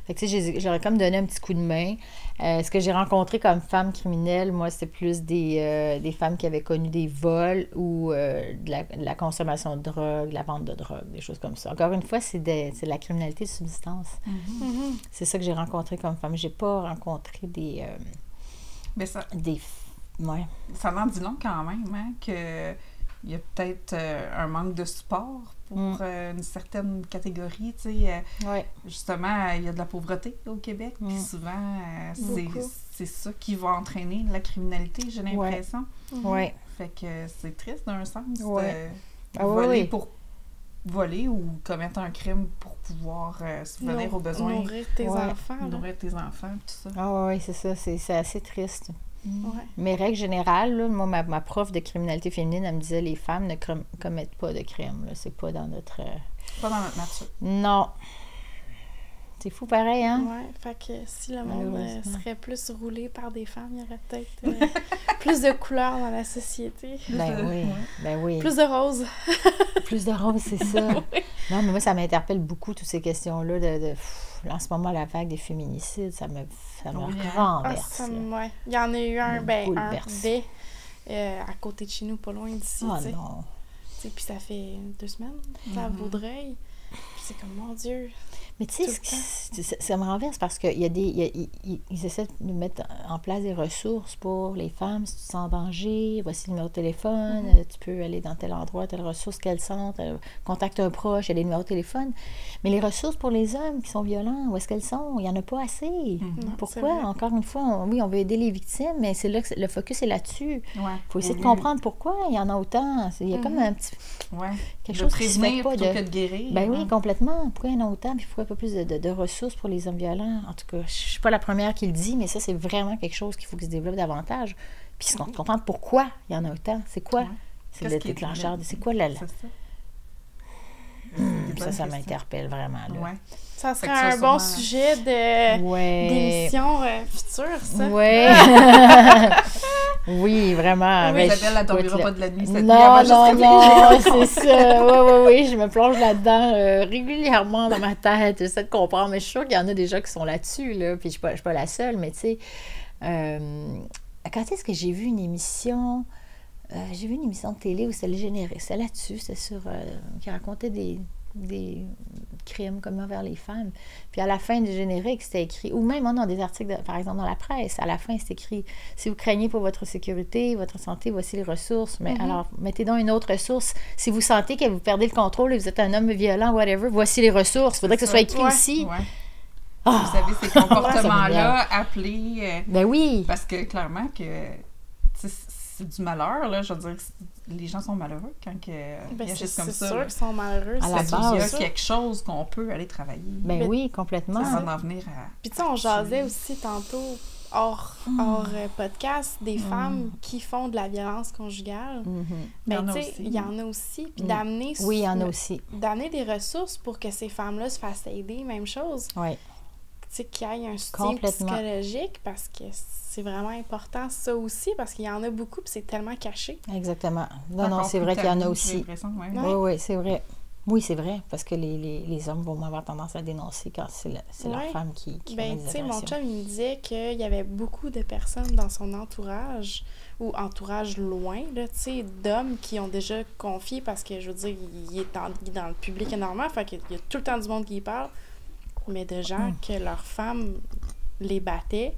Fait que, tu sais, j'aurais comme donné un petit coup de main. Ce que j'ai rencontré comme femme criminelle, moi, c'était plus des femmes qui avaient connu des vols ou de la consommation de drogue, de la vente de drogue, des choses comme ça. Encore une fois, c'est de la criminalité de subsistance. Mm-hmm. C'est ça que j'ai rencontré comme femme. J'ai pas rencontré des... Mais ça en dit long quand même, hein, que... Il y a peut-être un manque de support pour une certaine catégorie. Tu sais, justement, il y a de la pauvreté au Québec. Puis souvent, c'est ça qui va entraîner la criminalité, j'ai l'impression. Ouais. Fait que c'est triste d'un sens de voler ou commettre un crime pour pouvoir subvenir aux besoins. Nourrir tes enfants. Nourrir tes enfants, tout ça. Ah oui, c'est ça. C'est assez triste. Ouais. Mais règle générale, là, moi, ma prof de criminalité féminine, elle me disait les femmes ne commettent pas de crimes. Là. C'est pas dans notre... Pas dans notre nature. Non. C'est fou pareil, hein? Ouais, fait que si le monde serait plus roulé par des femmes, il y aurait peut-être plus de couleurs dans la société. Ben oui. Plus de roses. Plus de roses, c'est ça. Oui. Non, mais moi, ça m'interpelle beaucoup, toutes ces questions-là en ce moment, la vague des féminicides, ça me renverse. Il y en a eu un à côté de chez nous, pas loin d'ici. Oh non. Puis ça fait 2 semaines, à Vaudreuil. Puis c'est comme, mon Dieu. Mais tu sais, ça me renverse parce qu'ils essaient de mettre en place des ressources pour les femmes. Si tu te sens en danger, voici le numéro de téléphone, tu peux aller dans tel endroit, telle ressource, quel centre, contacte un proche, il y a des numéros de téléphone. Mais les ressources pour les hommes qui sont violents, où est-ce qu'elles sont? Il n'y en a pas assez. Non, pourquoi? Encore une fois, on veut aider les victimes, mais c'est là que le focus est là-dessus. Il faut essayer de comprendre pourquoi il y en a autant. Il y a comme un petit... quelque chose qui se fait pas plutôt que de guérir. Ben oui, complètement. Pourquoi il y en a autant? Puis pourquoi pas plus de ressources pour les hommes violents? En tout cas, je ne suis pas la première qui le dit, mais ça, c'est vraiment quelque chose qu'il faut qu'il se développe davantage. Puis comprendre pourquoi il y en a autant. C'est quoi? C'est le déclencheur. C'est quoi ça m'interpelle vraiment. Là. Ça serait un bon sujet d'émission future, ça. Oui. Oui, vraiment. Oui, Isabelle, elle ne dormira pas de la nuit cette nuit. Non, c'est ça. Oui, je me plonge là-dedans régulièrement dans ma tête. J'essaie de comprendre, mais je suis sûre qu'il y en a déjà qui sont là-dessus, là, puis je ne suis pas la seule, mais tu sais, quand est-ce que j'ai vu une émission... j'ai vu une émission de télé où c'était le générique. C'était là-dessus, c'était sur... qui racontait des crimes comme envers les femmes. Puis à la fin du générique, c'était écrit, ou même dans des articles, par exemple dans la presse, à la fin, c'est écrit « Si vous craignez pour votre sécurité, votre santé, voici les ressources. » Mais alors, mettez donc une autre ressource. Si vous sentez que vous perdez le contrôle et vous êtes un homme violent, whatever, voici les ressources. Il faudrait que ce soit écrit ici. Ouais. Vous savez, ces comportements-là, appelés... Ben oui! Parce que, clairement, c'est du malheur, là. Je veux dire, les gens sont malheureux quand ils agissent comme ça. C'est sûr qu'ils sont malheureux. À la base, il y a quelque chose qu'on peut aller travailler. Ben oui, complètement. Ça va en venir à... Puis tu sais, on jasait aussi tantôt, hors podcast, des femmes qui font de la violence conjugale. Ben tu sais, il y en a aussi. Puis d'amener... Oui, il y en a aussi. D'amener des ressources pour que ces femmes-là se fassent aider, même chose. Oui. Tu sais, qu'il y ait un soutien psychologique, parce que c'est vraiment important, ça aussi, parce qu'il y en a beaucoup, puis c'est tellement caché. Exactement. Non, c'est vrai qu'il y en a aussi. Oui, c'est vrai. Oui, c'est vrai, parce que les hommes vont avoir tendance à dénoncer quand c'est leur femme qui ben, tu sais, mon chum, il me disait qu'il y avait beaucoup de personnes dans son entourage, ou entourage loin, là, tu sais, d'hommes qui ont déjà confié, parce que, je veux dire, il est dans le public énormément, fait qu'il y a tout le temps du monde qui y parle, mais de gens que leurs femmes les battaient,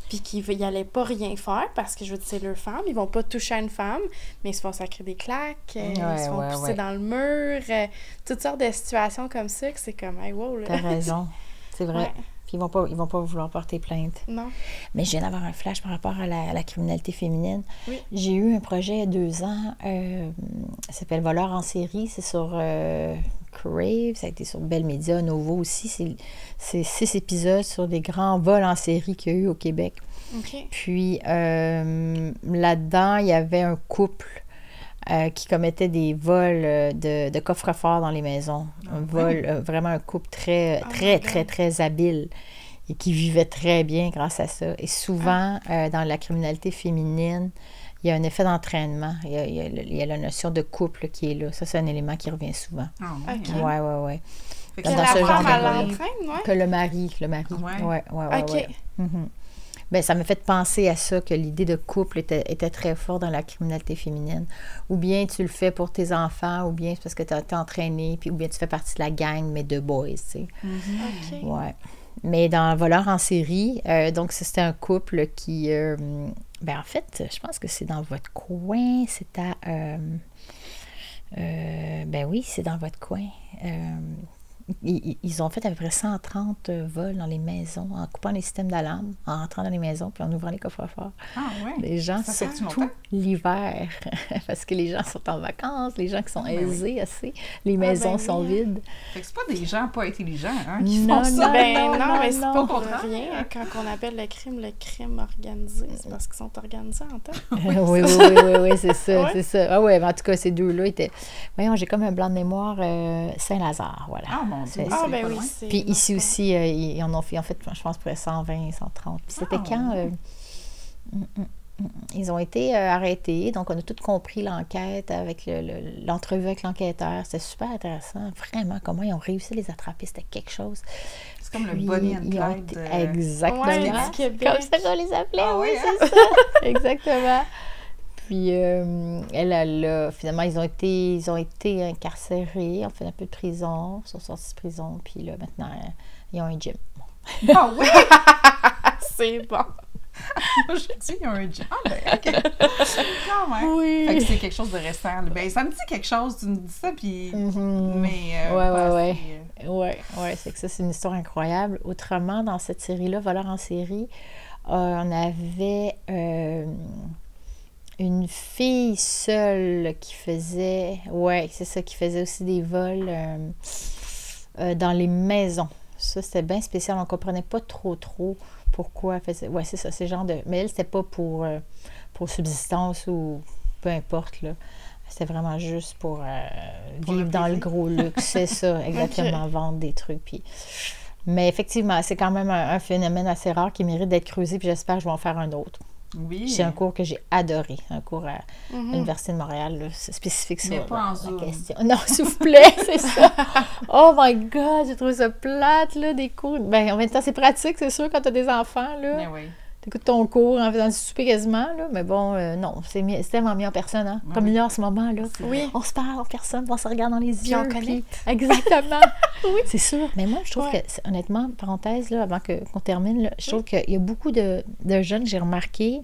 puis qu'ils n'allaient pas rien faire, parce que, je veux dire, c'est leur femme, ils vont pas toucher à une femme, mais ils se font sacrer des claques, ils se font pousser dans le mur, toutes sortes de situations comme ça, que c'est comme, hey, wow, là. T'as raison, c'est vrai. Puis ils vont pas vouloir porter plainte. Non. Mais je viens d'avoir un flash par rapport à la criminalité féminine. Oui. J'ai eu un projet il y a 2 ans, ça s'appelle Voleurs en série, c'est sur Crave, ça a été sur Bell Media, Novo aussi. C'est 6 épisodes sur des grands vols en série qu'il y a eu au Québec. Okay. Puis là-dedans, il y avait un couple qui commettaient des vols de coffres-forts dans les maisons. Vraiment un couple très habile et qui vivait très bien grâce à ça. Et souvent, dans la criminalité féminine, il y a un effet d'entraînement. Il y a la notion de couple qui est là. Ça, c'est un élément qui revient souvent. Ouais. Fait que la femme, elle l'entraîne, que le mari. Ouais. OK. Mm-hmm. Ben, ça m'a fait penser à ça, que l'idée de couple était très forte dans la criminalité féminine. Ou bien tu le fais pour tes enfants, ou bien c'est parce que tu as été entraîné, puis ou bien tu fais partie de la gang, mais de boys, tu sais. OK. Ouais. Mais dans Voleurs en série, donc c'était un couple qui... ben en fait, je pense que c'est dans votre coin. C'est à... ben oui, c'est dans votre coin. Ils ont fait à peu près 130 vols dans les maisons, en coupant les systèmes d'alarme, en rentrant dans les maisons, puis en ouvrant les coffres-forts. Ah ouais? Les gens, surtout l'hiver, parce que les gens sont en vacances, les gens qui sont aisés assez, les maisons sont vides. Fait que c'est pas des gens pas intelligents qui font ça. Non, mais c'est pas pour rien. Quand on appelle le crime organisé, c'est parce qu'ils sont organisés en tête. Oui, c'est ça, c'est ça. Ah ouais, mais en tout cas, ces deux-là étaient... Voyons, j'ai comme un blanc de mémoire, Saint-Lazare, voilà. Ben oui. Puis ici aussi, ils en ont fait, je pense, près 120, 130. Puis c'était quand... ils ont été arrêtés, donc on a tout compris l'enquête avec l'entrevue avec l'enquêteur. C'était super intéressant, vraiment, comment ils ont réussi à les attraper, c'était quelque chose. C'est comme le Bonnie and Clyde. Exactement. Comme ça qu'on les appelait, c'est ça. Exactement. Puis, finalement, ils ont été incarcérés, ont fait un peu de prison, sont sortis de prison, puis là, maintenant, ils ont un gym. Ah oui! C'est bon! Aujourd'hui, ils ont un gym. Ah ben, OK. Quand même. Oui. Fait que c'est quelque chose de récent. Ben, ça me dit quelque chose, tu me dis ça, puis... Mais... Ouais, c'est que ça, c'est une histoire incroyable. Autrement, dans cette série-là, Voleurs en série, on avait... une fille seule qui faisait... Ouais, c'est ça, qui faisait aussi des vols dans les maisons. Ça, c'était bien spécial. On ne comprenait pas trop pourquoi elle faisait... Ouais, c'est ça, c'est genre de... Mais elle, c'était pas pour subsistance ou peu importe, là. C'était vraiment juste pour vivre dans le gros luxe. C'est ça, exactement, vendre des trucs, puis... Mais effectivement, c'est quand même un phénomène assez rare qui mérite d'être creusé, puis j'espère que je vais en faire un autre. Oui. C'est un cours que j'ai adoré, un cours à l'Université de Montréal, là, spécifique sur la question. Non, s'il vous plaît, c'est ça. Oh my God, j'ai trouvé ça plate, là, des cours. Ben, en même temps, c'est pratique, c'est sûr, quand tu as des enfants, là. Mais oui. T'écoutes ton cours en faisant du souper quasiment, là, mais bon, non, c'est tellement mis en personne, hein? Comme là, en ce moment, là. Oui. On se parle en personne, on se regarde dans les yeux. Puis on connecte. Exactement. Oui. C'est sûr. Mais moi, je trouve que, honnêtement, parenthèse, là, avant qu'on termine, là, je trouve qu'il y a beaucoup de jeunes que j'ai remarqué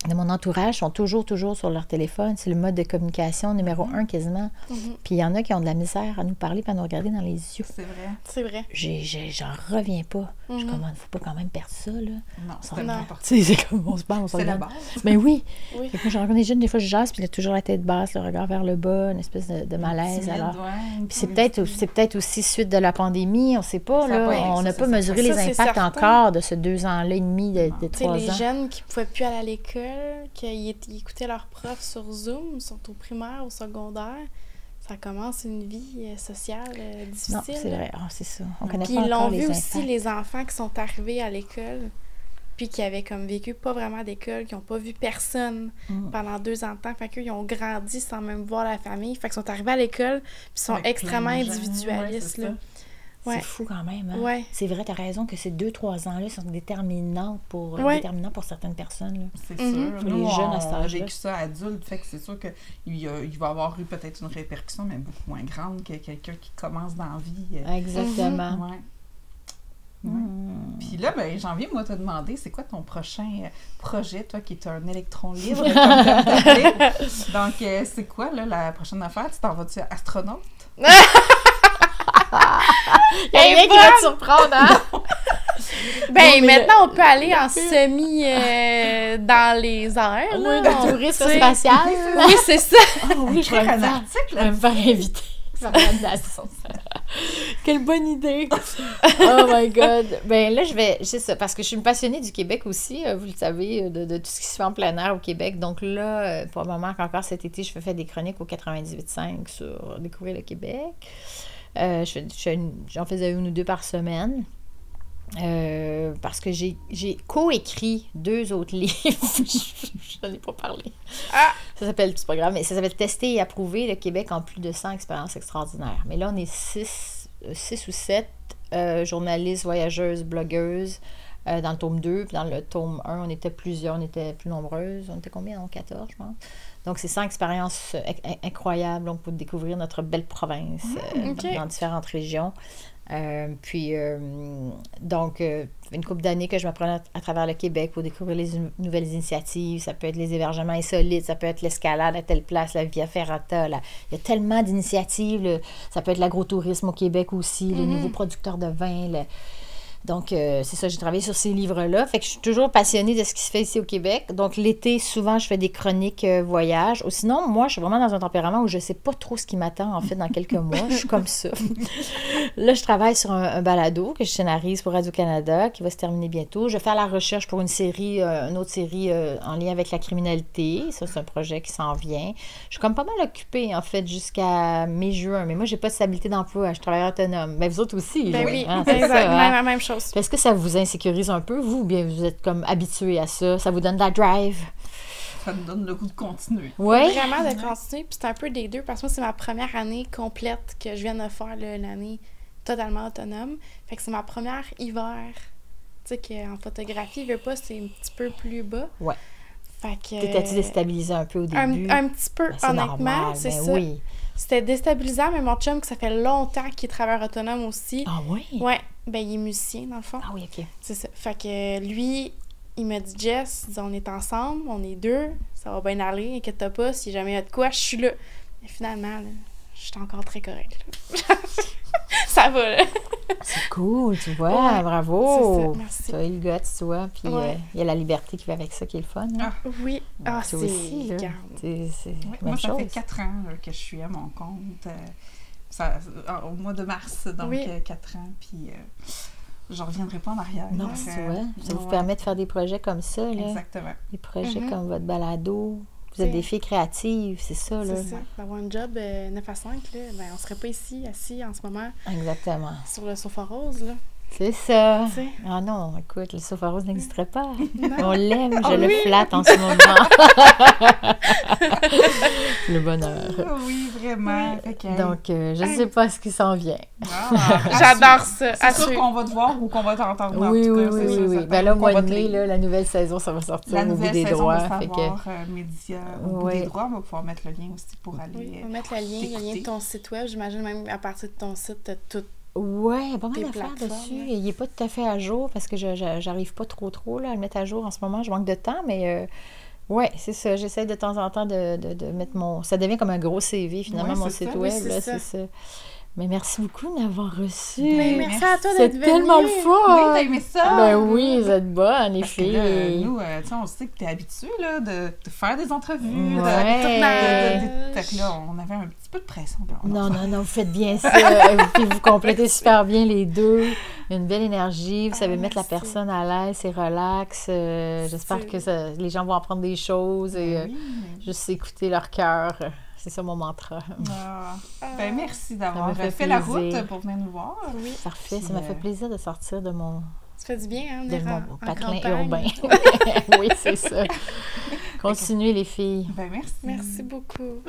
de mon entourage sont toujours sur leur téléphone. C'est le mode de communication numéro 1 quasiment. Puis il y en a qui ont de la misère à nous parler et à nous regarder dans les yeux. C'est vrai. J'en reviens pas. Je commande, il ne faut pas quand même perdre ça, là. Non, c'est tellement important. C'est comme on se parle, on se regarde. C'est la base. Mais oui. Moi, j'en rencontre des jeunes, des fois, je jase, puis il a toujours la tête basse, le regard vers le bas, une espèce de malaise. Alors. Puis c'est peut-être aussi suite de la pandémie, on ne sait pas, là. On n'a pas mesuré les impacts encore de ce 2 ans-là et demi, de 3 ans. Les jeunes qui ne pouvaient plus aller à l'école, qui écoutaient leurs profs sur Zoom, sont au primaire, au secondaire, ça commence une vie sociale difficile. Non, c'est vrai, c'est ça. On connaît puis pas encore ils l'ont vu impacts. aussi, les enfants qui sont arrivés à l'école, puis qui avaient comme vécu pas vraiment d'école, qui n'ont pas vu personne pendant 2 ans de temps. Fait qu'eux, ils ont grandi sans même voir la famille. Fait qu'ils sont arrivés à l'école, puis sont extrêmement individualistes, là. C'est fou quand même. Hein? Ouais. C'est vrai, tu as raison que ces 2-3 ans-là sont déterminants pour certaines personnes. Là. C'est sûr. Pour les jeunes à cet âge-là. J'ai vécu ça adulte, fait que c'est sûr qu'il va avoir eu peut-être une répercussion, mais beaucoup moins grande que quelqu'un qui commence dans la vie. Exactement. Puis là, ben, j'ai envie, moi, de te demander, c'est quoi ton prochain projet, toi, qui est un électron libre, comme t'aimes t'appeler? Donc, c'est quoi, là, la prochaine affaire? Tu t'en vas-tu astronaute? Il y a rien qui va te surprendre, hein? Maintenant, on peut aller en semi dans les airs. Oui, le tourisme spatial. Oui, c'est ça. Oui, je vais un article. Je vais me faire inviter. Quelle bonne idée! Oh my God! Ben là, c'est ça, parce que je suis une passionnée du Québec aussi, vous le savez, de tout ce qui se fait en plein air au Québec. Donc là, pour le moment, encore cet été, je fais des chroniques au 98.5 sur Découvrir le Québec. J'en faisais 1 ou 2 par semaine. Parce que j'ai coécrit 2 autres livres. Je n'en ai pas parlé. Ça s'appelle, c'est pas grave, mais ça s'appelle Tester et approuver le Québec en plus de 100 expériences extraordinaires. Mais là, on est 6 ou 7 journalistes, voyageuses, blogueuses dans le tome 2. Puis dans le tome 1, on était plusieurs, on était plus nombreuses. On était combien? 14, je pense. Donc, c'est 100 expériences incroyables donc, pour découvrir notre belle province dans différentes régions. Donc, une couple d'années que je me promène à travers le Québec pour découvrir les nouvelles initiatives. Ça peut être les hébergements insolites, ça peut être l'escalade à telle place, la Via Ferrata. Il y a tellement d'initiatives. Ça peut être l'agrotourisme au Québec aussi, les nouveaux producteurs de vin. Donc, c'est ça, j'ai travaillé sur ces livres-là. Fait que je suis toujours passionnée de ce qui se fait ici au Québec. Donc, l'été, souvent, je fais des chroniques voyages. Ou sinon, moi, je suis vraiment dans un tempérament où je ne sais pas trop ce qui m'attend, en fait, dans quelques mois. Je suis comme ça. Là, je travaille sur un balado que je scénarise pour Radio-Canada, qui va se terminer bientôt. Je fais la recherche pour une autre série en lien avec la criminalité. Ça, c'est un projet qui s'en vient. Je suis comme pas mal occupée, en fait, jusqu'à mai-juin. Mais moi, j'ai pas de stabilité d'emploi. Je travaille autonome. Mais vous autres aussi. Ben oui, c'est ça, même chose. Est-ce que ça vous insécurise un peu, vous, ou bien vous êtes comme habitué à ça? Ça vous donne de la drive? Ça me donne le goût de continuer. Oui? Vraiment de continuer, puis c'est un peu des deux, parce que moi, c'est ma première année complète que je viens de faire, l'année totalement autonome. Fait que c'est ma première hiver. Tu sais qu'en photographie, je veux pas, c'est un petit peu plus bas. Ouais. Fait que... T'étais-tu déstabilisée un peu au début? Un petit peu, c'est honnêtement, normal, c'est ben ça. Oui. C'était déstabilisant, mais mon chum, que ça fait longtemps qu'il est travailleur autonome aussi. Ah oui? Ouais, ben il est musicien, dans le fond. Ah oui, OK. C'est ça. Fait que lui, il m'a dit, Jess, on est ensemble, on est 2, ça va bien aller, inquiète-toi pas, si jamais il y a de quoi, je suis là. Mais finalement, là, je suis encore très correcte. Ça va, là. C'est cool, tu vois, Ouais, bravo. c'est ça, merci. Tu as eu le guts, tu vois, puis il y a la liberté qui va avec ça qui est le fun. Hein? Oui. C'est aussi, là. Oui, moi, ça fait 4 ans là, que je suis à mon compte. Au mois de mars, donc 4 ans, puis je ne reviendrai pas en arrière. Non, donc, tu vois, ça vous permet de faire des projets comme ça, là. Exactement. Des projets comme votre balado. Vous êtes des filles créatives, c'est ça, là. C'est ça. D'avoir un job 9 à 5, là, ben, on serait pas ici, assis en ce moment. Exactement. Sur le sofa rose, là. C'est ça. T'sais. Ah non, écoute, le sofa rose n'existerait pas. Non. On l'aime, je le flatte en ce moment. Le bonheur. Oui, vraiment. Oui. Okay. Donc, je ne sais pas ce qui s'en vient. J'adore ça. C'est sûr qu'on va te voir ou qu'on va t'entendre. Oui, en tout cas, oui. Ben là, au mois de mai, là, la nouvelle saison, ça va sortir au bout des droits. La nouvelle saison va savoir médias au bout des droits. On va pouvoir mettre le lien aussi pour aller Oui, on va mettre le lien de ton site web. J'imagine même à partir de ton site, tu as tout. Oui, il y a pas mal d'affaires dessus. Là. Il n'est pas tout à fait à jour parce que j'arrive pas trop là, à le mettre à jour en ce moment. Je manque de temps, mais oui, c'est ça. J'essaie de temps en temps de mettre mon... Ça devient comme un gros CV, finalement, mon site web. Oui, là, c'est ça. Mais merci beaucoup de m'avoir reçu. Merci à toi d'être venue. C'est tellement le fun. Oui, t'as aimé ça? Ben oui, vous êtes bonnes, les filles. Là, nous, tu sais, on sait que t'es habituée là, de faire des entrevues, ouais. Fait que là, on avait un petit peu de pression. Non, vous faites bien ça. Puis vous complétez super bien les deux. Il y a une belle énergie. Vous savez mettre la personne à l'aise, c'est relax. J'espère que les gens vont apprendre des choses et juste écouter leur cœur. C'est ça mon mantra. Ben, merci d'avoir fait la route pour venir nous voir. Oui. Parfait. Ça m'a fait plaisir de sortir de mon... Ça fait du bien, hein, de mon patelin urbain. Oui, c'est ça. Continuez, les filles. Ben, merci. Merci beaucoup.